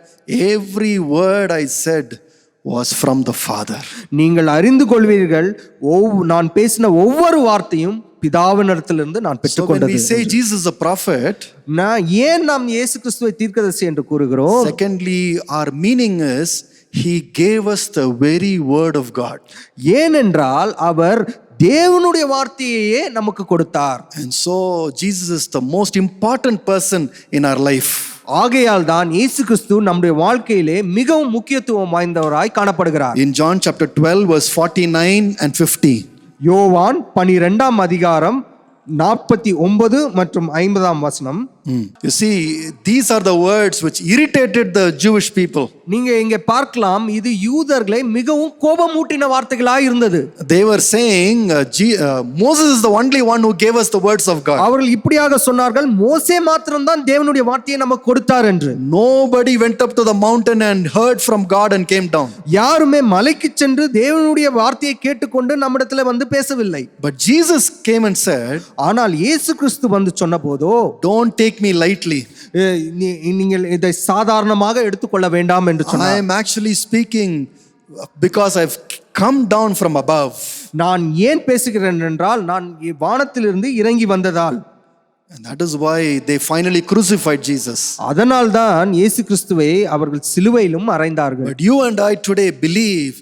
Speaker 1: every word I said was from the Father.
Speaker 2: நீங்கள் அறிந்து கொள்வீர்கள் நான் பேசின ஒவ்வொரு வார்த்தையும் பிதாவினிடத்திலிருந்து நான் பெற்றுக்கொண்டது.
Speaker 1: So when we say Jesus is a prophet,
Speaker 2: ஏன் நாம் இயேசு கிறிஸ்துவை தீர்க்கதரிசி என்று கூறுகிறோம்?
Speaker 1: Secondly, our meaning is he gave us the very word of God.
Speaker 2: ஏனென்றால் அவர் தேவனுடைய வார்த்தையையே நமக்கு கொடுத்தார்.
Speaker 1: And so Jesus is the most important person in our life.
Speaker 2: ஆகையால் தான் இயேசு கிறிஸ்து நம்முடைய வாழ்க்கையிலே மிகவும் முக்கியத்துவம் வாய்ந்தவராய் காணப்படுகிறார்.
Speaker 1: In John chapter 12 verse 49 and 50.
Speaker 2: யோவான் 12ஆம் அதிகாரம் 49 மற்றும் 50ஆம் வசனம்.
Speaker 1: You see, these are the words which irritated the Jewish people.
Speaker 2: நீங்க இங்க பார்க்கலாம், இது யூதர்களை மிகவும் கோபமூட்டின வார்த்தைகளாய் இருந்தது.
Speaker 1: They were saying Moses is the only one who gave us the words of God.
Speaker 2: அவர்கள் இப்படியாக சொன்னார்கள், மோசே மாத்திரம்தான் தேவனுடைய வார்த்தையை நமக்கு கொடுத்தார் என்று.
Speaker 1: Nobody went up to the mountain and heard from God and came down.
Speaker 2: யாருமே மலைக்கு சென்று தேவனுடைய வார்த்தையை கேட்டுக்கொண்டு நம்மிடத்துல வந்து பேசவில்லை.
Speaker 1: But Jesus came and said,
Speaker 2: ஆனால் இயேசு கிறிஸ்து வந்து சொன்னபோதோ,
Speaker 1: don't take me lightly.
Speaker 2: நீங்கள் இதை சாதாரணமாக எடுத்துக்கொள்ள வேண்டாம் என்று சொன்னார்.
Speaker 1: I am actually speaking because I've come down from above.
Speaker 2: நான் ஏன் பேசுகிறேன் என்றால் நான் வானத்திலிருந்து இறங்கி வந்ததால்.
Speaker 1: And that is why they finally crucified Jesus.
Speaker 2: அதனால் தான் இயேசு கிறிஸ்துவை அவர்கள் சிலுவையிலும் அறைந்தார்கள்.
Speaker 1: But you and I today believe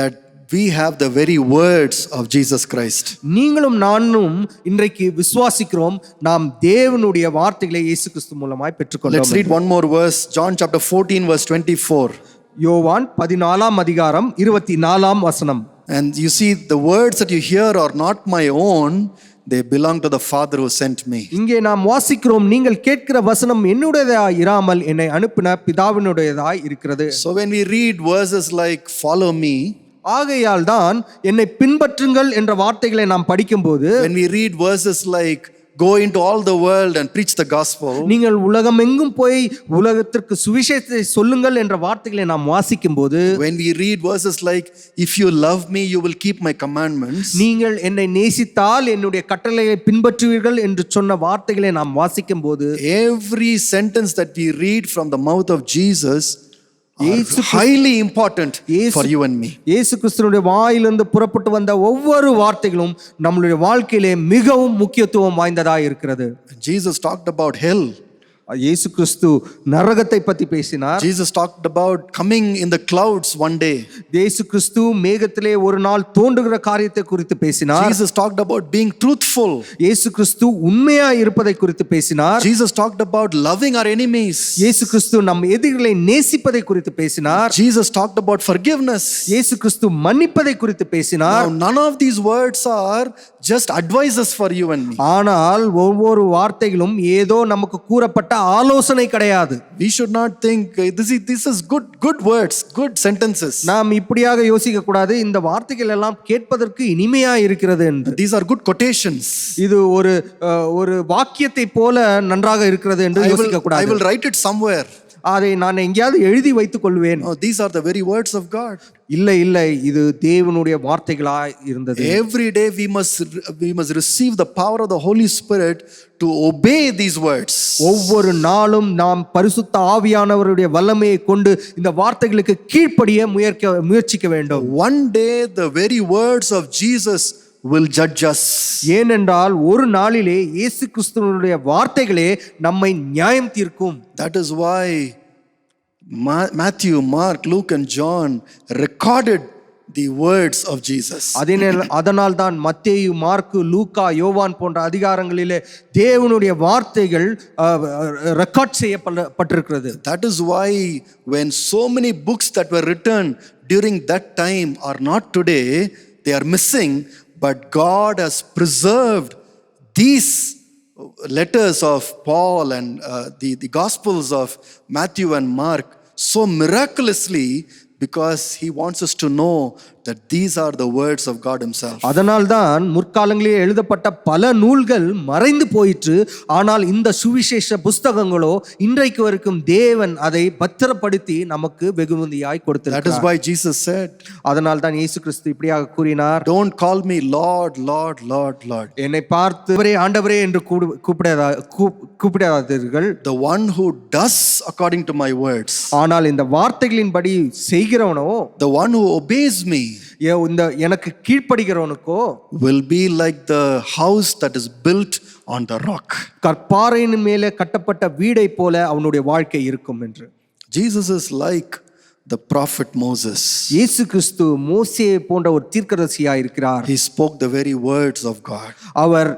Speaker 1: that we have the very words of Jesus Christ.
Speaker 2: நீங்களும் நானும் இன்றைக்கு விசுவாசிக்கிறோம், நாம் தேவனுடைய வார்த்தைகளை இயேசு கிறிஸ்து மூலமாய் பெற்றுக்கொண்டோம்.
Speaker 1: Let's read one more verse, John chapter 14 verse 24.
Speaker 2: யோவான் 14ஆம் அதிகாரம் 24ஆம் வசனம்.
Speaker 1: And you see, the words that you hear are not my own, they belong to the Father who sent me.
Speaker 2: இங்கே நாம் வாசிக்கிறோம், நீங்கள் கேட்கிற வசனம் என்னுடையதாய் இராமல் என்னை அனுப்பின பிதாவினுடையதாய் இருக்கிறது.
Speaker 1: So when we read verses like follow me,
Speaker 2: ஆகையால் தான் என்னை பின்பற்றுங்கள் என்ற வார்த்தைகளை நாம் படிக்கும்போது,
Speaker 1: when we read verses like go into all the world and preach the gospel,
Speaker 2: நீங்கள் உலகமெங்கும் போய் உலகத்திற்கு சுவிசேஷத்தை சொல்லுங்கள் என்ற வார்த்தைகளை நாம் வாசிக்கும்போது,
Speaker 1: when we read verses like if you love me you will keep my commandments,
Speaker 2: நீங்கள் என்னை நேசித்தால் என்னுடைய கட்டளையை பின்பற்றுவீர்கள் என்று சொன்ன வார்த்தைகளை நாம் வாசிக்கும்போது,
Speaker 1: every sentence that we read from the mouth of Jesus are highly important for you and me.
Speaker 2: இயேசு கிறிஸ்துவினுடைய வாயிலிருந்து புறப்பட்டு வந்த ஒவ்வொரு வார்த்தைகளும் நம்மளுடைய வாழ்க்கையிலே மிகவும் முக்கியத்துவம் வாய்ந்ததாக இருக்கிறது.
Speaker 1: Jesus talked about hell.
Speaker 2: இயேசு கிறிஸ்து நரகத்தை பற்றி பேசினார்.
Speaker 1: Jesus talked about coming in the clouds one day.
Speaker 2: இயேசு கிறிஸ்து மேகத்திலே ஒரு நாள் தோன்றுகிற காரியத்தை குறித்து பேசினார்.
Speaker 1: Jesus talked about being truthful.
Speaker 2: இயேசு கிறிஸ்து உண்மையாய் இருப்பதை குறித்து பேசினார்.
Speaker 1: Jesus talked about loving our enemies.
Speaker 2: இயேசு கிறிஸ்து நம் எதிரிகளை நேசிப்பதை குறித்து பேசினார்.
Speaker 1: Jesus talked about forgiveness.
Speaker 2: இயேசு கிறிஸ்து மன்னிப்பதை குறித்து பேசினார்.
Speaker 1: Now, none of these words are just advices for you and me.
Speaker 2: ஆனால் ஒவ்வொரு வார்த்தைகளும் ஏதோ நமக்கு கூறப்பட்ட ஆலோசனை கிடையாது.
Speaker 1: We should not think this is good words, good sentences.
Speaker 2: நாம் இப்படியாக யோசிக்க கூடாது, இந்த வார்த்தைகள் எல்லாம் கேட்பதற்கு இனிமையா இருக்கிறது என்று.
Speaker 1: These are good quotations.
Speaker 2: இது ஒரு வாக்கியத்தை போல நன்றாக இருக்கிறது என்று யோசிக்க
Speaker 1: I
Speaker 2: கூடாது.
Speaker 1: will write it somewhere.
Speaker 2: அதை நான் எங்கேயாவது எழுதி வைத்துக் கொள்வேன்.
Speaker 1: No, these are the very words of God.
Speaker 2: இல்லை இல்லை, இது தேவனுடைய வார்த்தைகளாய் இருந்தது.
Speaker 1: Every day we must receive the power of the Holy Spirit to obey these words.
Speaker 2: ஒவ்வொரு நாளும் நாம் பரிசுத்த ஆவியானவருடைய வல்லமையை கொண்டு இந்த வார்த்தைகளுக்கு கீழ்ப்படிய முயற்சிக்க வேண்டும்.
Speaker 1: One day the very words of Jesus will judge us.
Speaker 2: ஏனென்றால் ஒரு நாளிலே இயேசு கிறிஸ்துவினுடைய வார்த்தைகளே நம்மை நியாயம் தீர்க்கும்.
Speaker 1: That is why Matthew, Mark, Luke and John recorded the words of Jesus.
Speaker 2: அதனால் தான் மத்தேயு, மார்க்கு, லூக்கா, யோவான் போன்ற அதிகாரங்களிலே தேவனுடைய வார்த்தைகள் ரெக்கார்ட் செய்யப்பட்டிருக்கிறது.
Speaker 1: That is why when so many books that were written during that time are not today, they are missing, but God has preserved these letters of Paul and the Gospels of Matthew and Mark so miraculously because he wants us to know that these are the words of God himself.
Speaker 2: அதனால் தான் முற்காலங்களில் எழுதப்பட்ட பல நூல்கள் மறைந்து போயிற்று, ஆனால் இந்த சுவிசேஷ புஸ்தகங்களோ இன்றைக்கு வரைக்கும் தேவன் அதை பத்திரப்படுத்தி நமக்கு வெகுமதியாய் கொடுத்திருக்கிறார்.
Speaker 1: That is why Jesus said,
Speaker 2: அதனால் தான் இயேசு கிறிஸ்து இப்படியாக கூறினார்,
Speaker 1: don't call me Lord, Lord, Lord, Lord.
Speaker 2: என்னை பார்த்து ஆண்டவரே என்று கூப்பிடாதீர்கள்,
Speaker 1: the one who does according to my words.
Speaker 2: ஆனால் இந்த வார்த்தைகளின்படி செய்கிறவனோ,
Speaker 1: the one who obeys me,
Speaker 2: இந்த எனக்கு கீழ்ப்படுகிறவனுக்கோ,
Speaker 1: will be like the house that is built on the rock.
Speaker 2: கற்பாறையின் மேலே கட்டப்பட்ட வீடை போல அவனுடைய வாழ்க்கை இருக்கும் என்று.
Speaker 1: Jesus is like the prophet Moses.
Speaker 2: இயேசு கிறிஸ்து மோசேயை போன்ற ஒரு தீர்க்கதரிசியாய் இருக்கிறார்.
Speaker 1: He spoke the very words of God.
Speaker 2: அவர்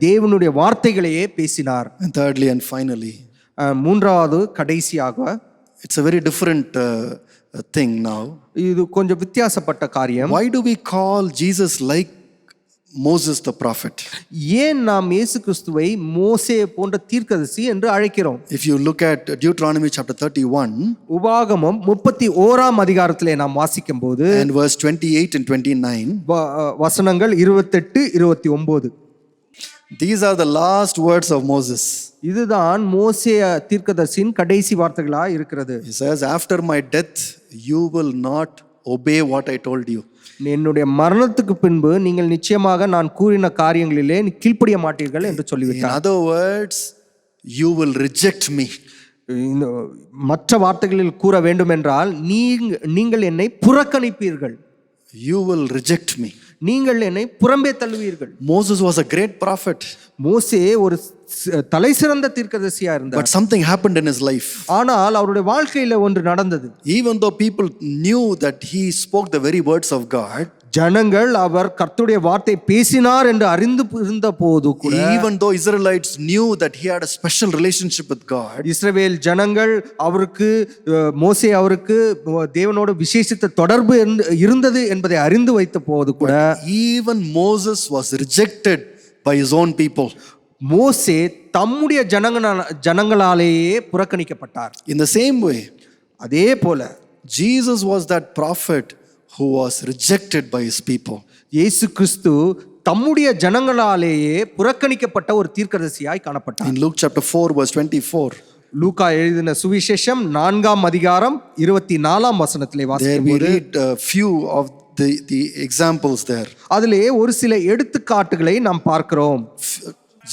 Speaker 2: தேவனுடைய வார்த்தைகளையே பேசினார்.
Speaker 1: And thirdly and finally,
Speaker 2: மூன்றாவது கடைசியாக,
Speaker 1: it's a very different thing now.
Speaker 2: இது கொஞ்சம் வித்தியாசப்பட்ட காரியம்.
Speaker 1: Why do we call Jesus like Moses the prophet?
Speaker 2: ஏன் நாம் இயேசு கிறிஸ்துவை மோசே போன்ற தீர்க்கதரிசி என்று அழைக்கிறோம்?
Speaker 1: If you look at Deuteronomy chapter 31,
Speaker 2: உபாகமம் 31ஆம் அதிகாரத்திலே நாம் வாசிக்கும்போது
Speaker 1: and verse 28 and 29,
Speaker 2: வசனங்கள் 28, 29,
Speaker 1: these are the last words of Moses.
Speaker 2: இதுதான் மோசே தீர்க்கதரிசியின் கடைசி வார்த்தைகளாய் இருக்கிறது.
Speaker 1: He says, after my death you will not obey what I told you.
Speaker 2: என்னுடைய மரணத்துக்கு பின்பு நீங்கள் நிச்சயமாக நான் கூறின காரியங்களிலே கீழ்ப்படிய மாட்டீர்கள் என்று சொல்லிவிட்டார்.
Speaker 1: In other words, you will reject me.
Speaker 2: மற்ற வார்த்தைகளில் கூற வேண்டும் என்றால் நீங்கள் என்னை புறக்கணிப்பீர்கள்.
Speaker 1: You will reject me.
Speaker 2: நீங்கள் என்னை புறம்பே தள்ளுவீர்கள்.
Speaker 1: Moses was a great prophet.
Speaker 2: மோசே ஒரு தலை சிறந்த தீர்க்கதரிசியா இருந்தார்.
Speaker 1: But something happened in his life.
Speaker 2: ஆனால் அவருடைய வாழ்க்கையில ஒன்று நடந்தது.
Speaker 1: Even though people knew that he spoke the very words of God,
Speaker 2: ஜனங்கள் அவர் கர்த்தருடைய வார்த்தை பேசினார் என்று அறிந்து இருந்த போது கூட,
Speaker 1: even though Israelites knew that he had a special relationship with God,
Speaker 2: இஸ்ரவேல் ஜனங்கள் மோசே அவருக்கு தேவனோடு விசேஷித்த தொடர்பு இருந்தது என்பதை அறிந்து வைத்த போது கூட,
Speaker 1: even Moses was rejected by his own people.
Speaker 2: மோசே தம்முடைய ஜனங்களாலேயே புறக்கணிக்கப்பட்டார்.
Speaker 1: In the same way,
Speaker 2: அதே போல
Speaker 1: Jesus was that prophet who was rejected by his people.
Speaker 2: இயேசு கிறிஸ்து தம்முடைய ஜனங்களாலேயே புறக்கணிக்கப்பட்ட ஒரு தீர்க்கதரிசியாய் காணப்பட்டார்.
Speaker 1: In Luke chapter 4 verse 24,
Speaker 2: லூக்கா எழுதின சுவிசேஷம் 4ஆம் அதிகாரம் 24ஆம் வசனத்திலே வாசிக்கும்போது,
Speaker 1: there we read a few of the examples there.
Speaker 2: அதிலே ஒரு சில எடுத்துக்காட்டுகளை நாம் பார்க்கிறோம்.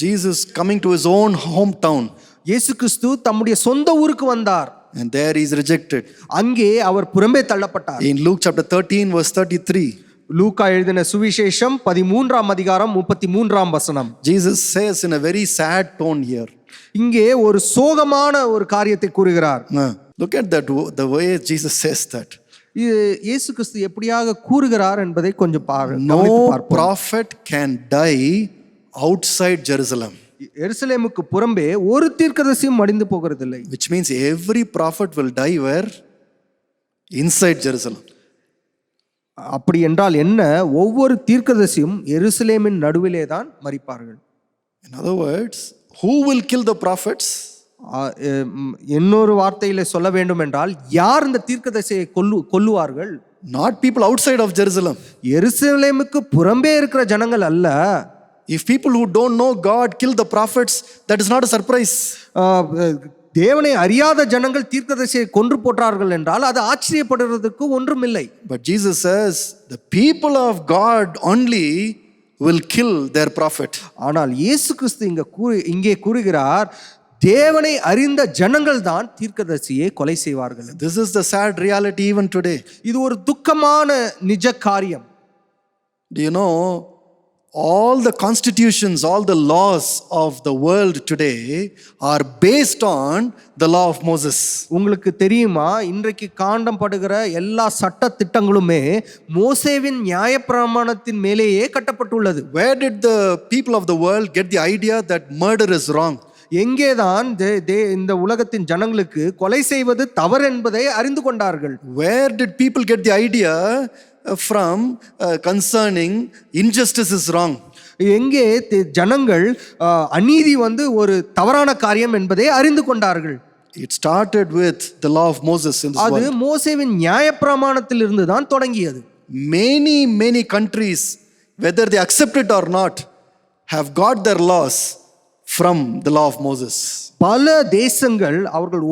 Speaker 1: Jesus coming to his own hometown,
Speaker 2: இயேசு கிறிஸ்து தம்முடைய சொந்த ஊருக்கு வந்தார்.
Speaker 1: and there he is rejected.
Speaker 2: அங்கே அவர் புறம்பே தள்ளப்பட்டார்.
Speaker 1: In Luke chapter 13 verse 33,
Speaker 2: லூக்கா எழுதின சுவிசேஷம் 13ஆம் அதிகாரம் 33ஆம் வசனம்,
Speaker 1: Jesus says in a very sad tone here.
Speaker 2: இங்கே ஒரு சோகமான ஒரு காரியத்தை கூறுகிறார்.
Speaker 1: Look at that, the way Jesus says that.
Speaker 2: இயேசு கிறிஸ்து எப்படியாக கூறுகிறார் என்பதை கொஞ்சம்
Speaker 1: No prophet can die outside Jerusalem.
Speaker 2: எருசலேமுக்கு புறம்பே ஒரு தீர்க்கதரிசியும் மடிந்து போகிறதில்லை.
Speaker 1: Which means every prophet will die where? Inside Jerusalem.
Speaker 2: அப்படி என்றால் என்ன? ஒவ்வொரு தீர்க்கதரிசியும் எருசலேமின் நடுவிலே தான் மரிப்பார்கள்.
Speaker 1: In other words, who will kill the prophets?
Speaker 2: இன்னொரு வார்த்தையில சொல்ல வேண்டும் என்றால் யார் இந்த தீர்க்கதரிசியை கொல்லுவார்கள்?
Speaker 1: Not people outside of Jerusalem.
Speaker 2: எருசலேமுக்கு புறம்பே இருக்கிற ஜனங்கள் அல்ல.
Speaker 1: If people who don't know God kill the prophets, that is not a surprise.
Speaker 2: தேவனை அறியாத ஜனங்கள் தீர்க்கதரிசியை கொன்று போட்டார்கள் என்றால் அது ஆச்சரியப்படுவதற்கு ஒன்றுமில்லை.
Speaker 1: But Jesus says the people of God only will kill their prophet.
Speaker 2: ஆனால் இயேசு கிறிஸ்து இங்கே கூறுகிறார், தேவனை அறிந்த ஜனங்கள் தான் தீர்க்கதரிசியை கொலை செய்வார்கள்.
Speaker 1: This is the sad reality even today.
Speaker 2: இது ஒரு துக்கமான நிஜ காரியம்.
Speaker 1: Do you know all the constitutions, all the laws of the world today are based on the law of Moses.
Speaker 2: உங்களுக்கு தெரியுமா, இன்றைக்கு காண்டம் படுகிற எல்லா சட்ட திட்டங்களுமே மோசேவின் நியாயப்பிரமாணத்தின் மேலேயே கட்டப்பட்டுள்ளது.
Speaker 1: Where did the people of the world get the idea that murder is wrong?
Speaker 2: எங்கேதான் இந்த உலகத்தின் ஜனங்களுக்கு கொலை செய்வது தவறு என்பதை அறிந்து கொண்டார்கள்?
Speaker 1: Where did people get the idea from concerning injustice is wrong?
Speaker 2: எங்கே ஜனங்கள் அநீதி ஒரு தவறான காரியம் என்பதை அறிந்து கொண்டார்கள்?
Speaker 1: It started with the law of Moses in this
Speaker 2: அது
Speaker 1: world.
Speaker 2: மோசேவின் நியாயப்பிரமாணத்தில் இருந்து தான் தொடங்கியது.
Speaker 1: Many countries, whether they accept it or not, have got their laws from the law of Moses.
Speaker 2: பல தேசங்கள் அவர்கள்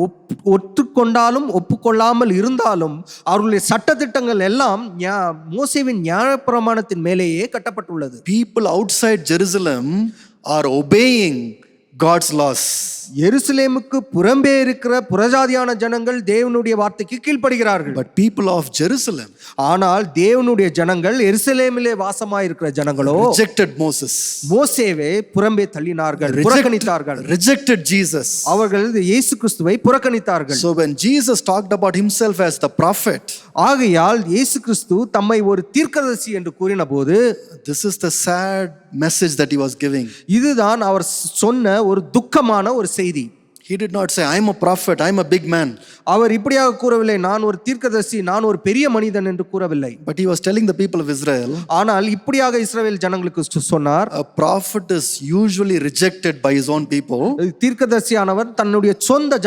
Speaker 2: ஒற்றுக்கொண்டாலும் ஒப்புக்கொள்ளாமல் இருந்தாலும் அவர்களுடைய சட்டதிட்டங்கள் எல்லாம் மோசேவின் நியாயப்பிரமாணத்தின் மேலேயே கட்டப்பட்டுள்ளது.
Speaker 1: People outside Jerusalem are obeying God's laws.
Speaker 2: எருசலேமுக்கு புறம்பே இருக்கிற புறஜாதியான ஜனங்கள் தேவனுடைய வார்த்தைக்கு கீழ்ப்படுகிறார்கள்.
Speaker 1: But people of Jerusalem,
Speaker 2: ஆனால் தேவனுடைய ஜனங்கள் எருசலேமிலே வாசமாய் இருக்கிற ஜனங்களோ
Speaker 1: rejected Moses.
Speaker 2: மோசேவை புறம்பே தள்ளினார்கள், புறக்கணித்தார்கள்.
Speaker 1: Rejected Jesus.
Speaker 2: அவர்கள் இயேசு கிறிஸ்துவை புறக்கணித்தார்கள்.
Speaker 1: So when Jesus talked about himself as the prophet,
Speaker 2: ஆகையால் இயேசு கிறிஸ்து தம்மை ஒரு தீர்க்கதரிசி என்று கூறின போது,
Speaker 1: this is the sad message that he was giving.
Speaker 2: இதுதான் அவர் சொன்ன ஒரு துக்கமான ஒரு செய்தி.
Speaker 1: He did not say, I am a prophet, I am a big man.
Speaker 2: அவர் இப்படியாக கூறவில்லை, நான் ஒரு தீர்க்கதரிசி, நான் ஒரு பெரிய மனிதன் என்று கூறவில்லை.
Speaker 1: But he was telling the people of Israel,
Speaker 2: ஆனால் இப்படியாக இஸ்ரவேல் ஜனங்களுக்கு சொன்னார்,
Speaker 1: a prophet is usually rejected by his own people.
Speaker 2: தீர்க்கதரிசியானவர் தன்னுடைய சொந்த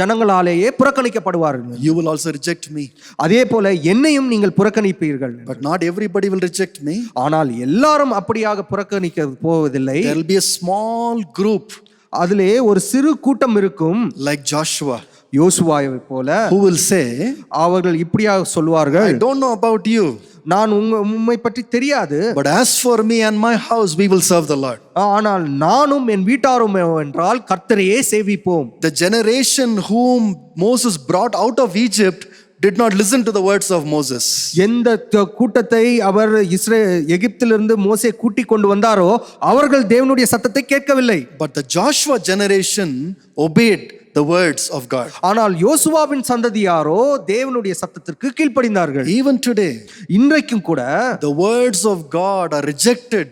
Speaker 2: ஜனங்களாலேயே புறக்கணிக்கப்படுவார்கள்.
Speaker 1: You will also reject me.
Speaker 2: அதே போல என்னையும் நீங்கள் புறக்கணிப்பீர்கள்.
Speaker 1: But not everybody will reject me.
Speaker 2: ஆனால் எல்லாரும் அப்படியாக புறக்கணிக்க போவதில்லை.
Speaker 1: There will be a small group,
Speaker 2: அதிலே ஒரு சிறு கூட்டம் இருக்கும்,
Speaker 1: like Joshua,
Speaker 2: யோசுவாவை போல,
Speaker 1: who will say,
Speaker 2: அவர்கள் இப்படியாக சொல்வார்கள்,
Speaker 1: I don't know about you,
Speaker 2: நான் உம்மை பற்றி தெரியாது,
Speaker 1: but as for me and my house we will serve the Lord.
Speaker 2: ஆனால் நானும் என் வீட்டாரும் என்றால் கர்த்தரையே சேவிப்போம்.
Speaker 1: The generation whom Moses brought out of Egypt did not listen to the words of Moses.
Speaker 2: எந்த கூட்டத்தை அவர் எகிப்திலிருந்து மோசே கூட்டி கொண்டு வந்தாரோ அவர்கள் தேவனுடைய சத்தத்தை கேட்கவில்லை.
Speaker 1: But the Joshua generation obeyed the words of God.
Speaker 2: ஆனால் யோசுவாவின் சந்ததியாரோ தேவனுடைய சத்தத்திற்கு கீழ்ப்படிந்தார்கள்.
Speaker 1: Even today,
Speaker 2: இன்றைக்கும் கூட
Speaker 1: the words of God are rejected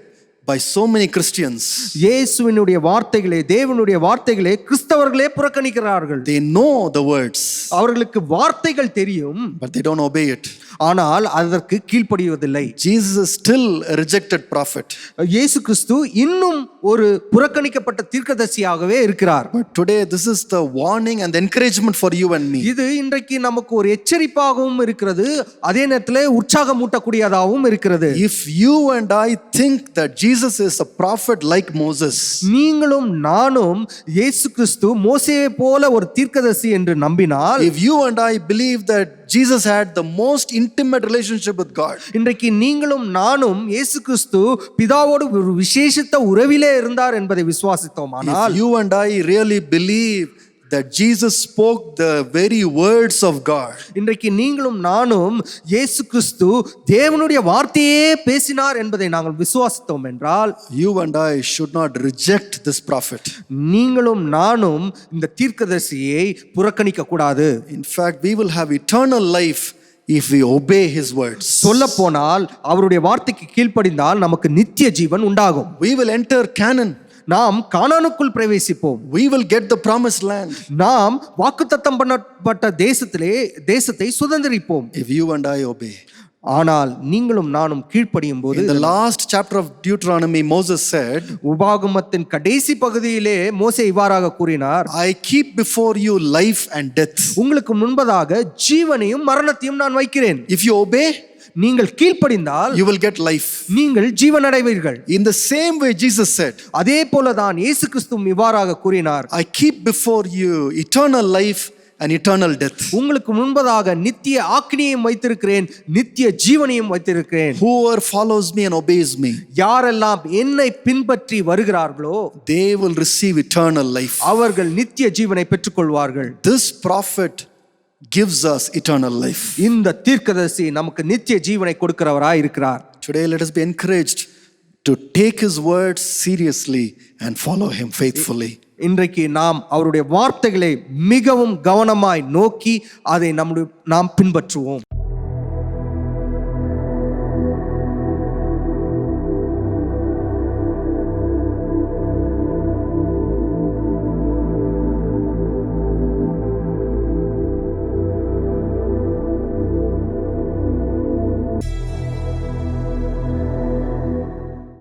Speaker 1: by so many Christians.
Speaker 2: இயேசுவினுடைய வார்த்தைகளே, தேவனுடைய வார்த்தைகளே கிறிஸ்தவர்களே புறக்கணிக்கிறார்கள்.
Speaker 1: They know the words,
Speaker 2: அவர்களுக்கு வார்த்தைகள் தெரியும்,
Speaker 1: but they don't obey it.
Speaker 2: ஆனால் அதற்கு கீழ்ப்படிவதில்லை.
Speaker 1: Jesus is still a rejected prophet.
Speaker 2: இயேசு கிறிஸ்து இன்னும் ஒரு புறக்கணிக்கப்பட்ட தீர்க்கதரிசியாகவே இருக்கிறார்.
Speaker 1: But today this is the warning and the encouragement for you and me.
Speaker 2: இது இன்றைக்கு நமக்கு ஒரு எச்சரிப்பாகவும் இருக்கிறது, அதே நேரத்தில் உற்சாகமூட்டக்கூடியதாகவும் இருக்கிறது.
Speaker 1: If you and I think that Jesus is a prophet like Moses,
Speaker 2: நீங்களும் நானும் இயேசு கிறிஸ்து மோசேயை போல ஒரு தீர்க்கதரிசி என்று நம்பினால்,
Speaker 1: if you and I believe that Jesus had the most intimate relationship with God,
Speaker 2: இன்றைக்கு நீங்களும் நானும் இயேசு கிறிஸ்து பிதாவோடு ஒரு விசேஷித்த உறவிலே இருந்தார் என்பதை விசுவாசித்தோமானால்,
Speaker 1: if you and I really believe that Jesus spoke the very words of God,
Speaker 2: இன்றைக்கு நீங்களும் நானும் இயேசு கிறிஸ்து தேவனுடைய வார்த்தையே பேசினார் என்பதை நாங்கள் விசுவாசித்தோம் என்றால்,
Speaker 1: you and I should not reject this prophet.
Speaker 2: நீங்களும் நானும் இந்த தீர்க்கதரிசியை புறக்கணிக்க கூடாது.
Speaker 1: In fact, we will have eternal life if we obey his words.
Speaker 2: சொல்ல போனால் அவருடைய வார்த்தைக்கு கீழ்ப்படிந்தால் நமக்கு நித்திய ஜீவன் உண்டாகும்.
Speaker 1: We will enter Canaan.
Speaker 2: நாம் கானானுக்குள் பிரவேசிப்போம்.
Speaker 1: We will get the promised land.
Speaker 2: நாம் வாக்குத்தத்தம் பண்ணப்பட்ட தேசத்தை சுதந்தரிப்போம்.
Speaker 1: If you and I obey.
Speaker 2: ஆனால் நீங்களும் நானும் கீழ்ப்படியும் போது
Speaker 1: In the last chapter of Deuteronomy, Moses said,
Speaker 2: உபாகமத்தின் கடைசி பகுதியிலே மோசே இவ்வாறாக கூறினார்,
Speaker 1: I keep before you life and death.
Speaker 2: உங்களுக்கு முன்பதாக ஜீவனையும் மரணத்தையும் நான் வைக்கிறேன்.
Speaker 1: If you obey,
Speaker 2: நீங்கள் கீழ்ப்படிந்தால்
Speaker 1: you will get life.
Speaker 2: நீங்கள் ஜீவன் அடைவீர்கள்.
Speaker 1: In the same way, Jesus said,
Speaker 2: அதே போலதான் இயேசு கிறிஸ்துவும் இவ்வாறாக கூறினார்,
Speaker 1: I keep before you eternal life and eternal death.
Speaker 2: உங்களுக்கு முன்பதாக நித்திய ஆக்கினியையும் வைத்திருக்கிறேன், நித்திய ஜீவனையும் வைத்திருக்கிறேன்.
Speaker 1: Whoever follows me and obeys me,
Speaker 2: யாரெல்லாம் என்னை பின்பற்றி வருகிறார்களோ
Speaker 1: they will receive eternal life.
Speaker 2: அவர்கள் நித்திய ஜீவனை பெற்றுக்கொள்வார்கள்.
Speaker 1: This prophet gives us eternal life.
Speaker 2: இந்த தீர்க்கதரிசி நமக்கு நித்திய ஜீவனை கொடுக்கிறவராய் இருக்கிறார்.
Speaker 1: Today, let us be encouraged to take his words seriously and follow him faithfully.
Speaker 2: இன்றைக்கு நாம் அவருடைய வார்த்தைகளை மிகவும் கவனமாய் நோக்கி அதை நாம் பின்பற்றுவோம்.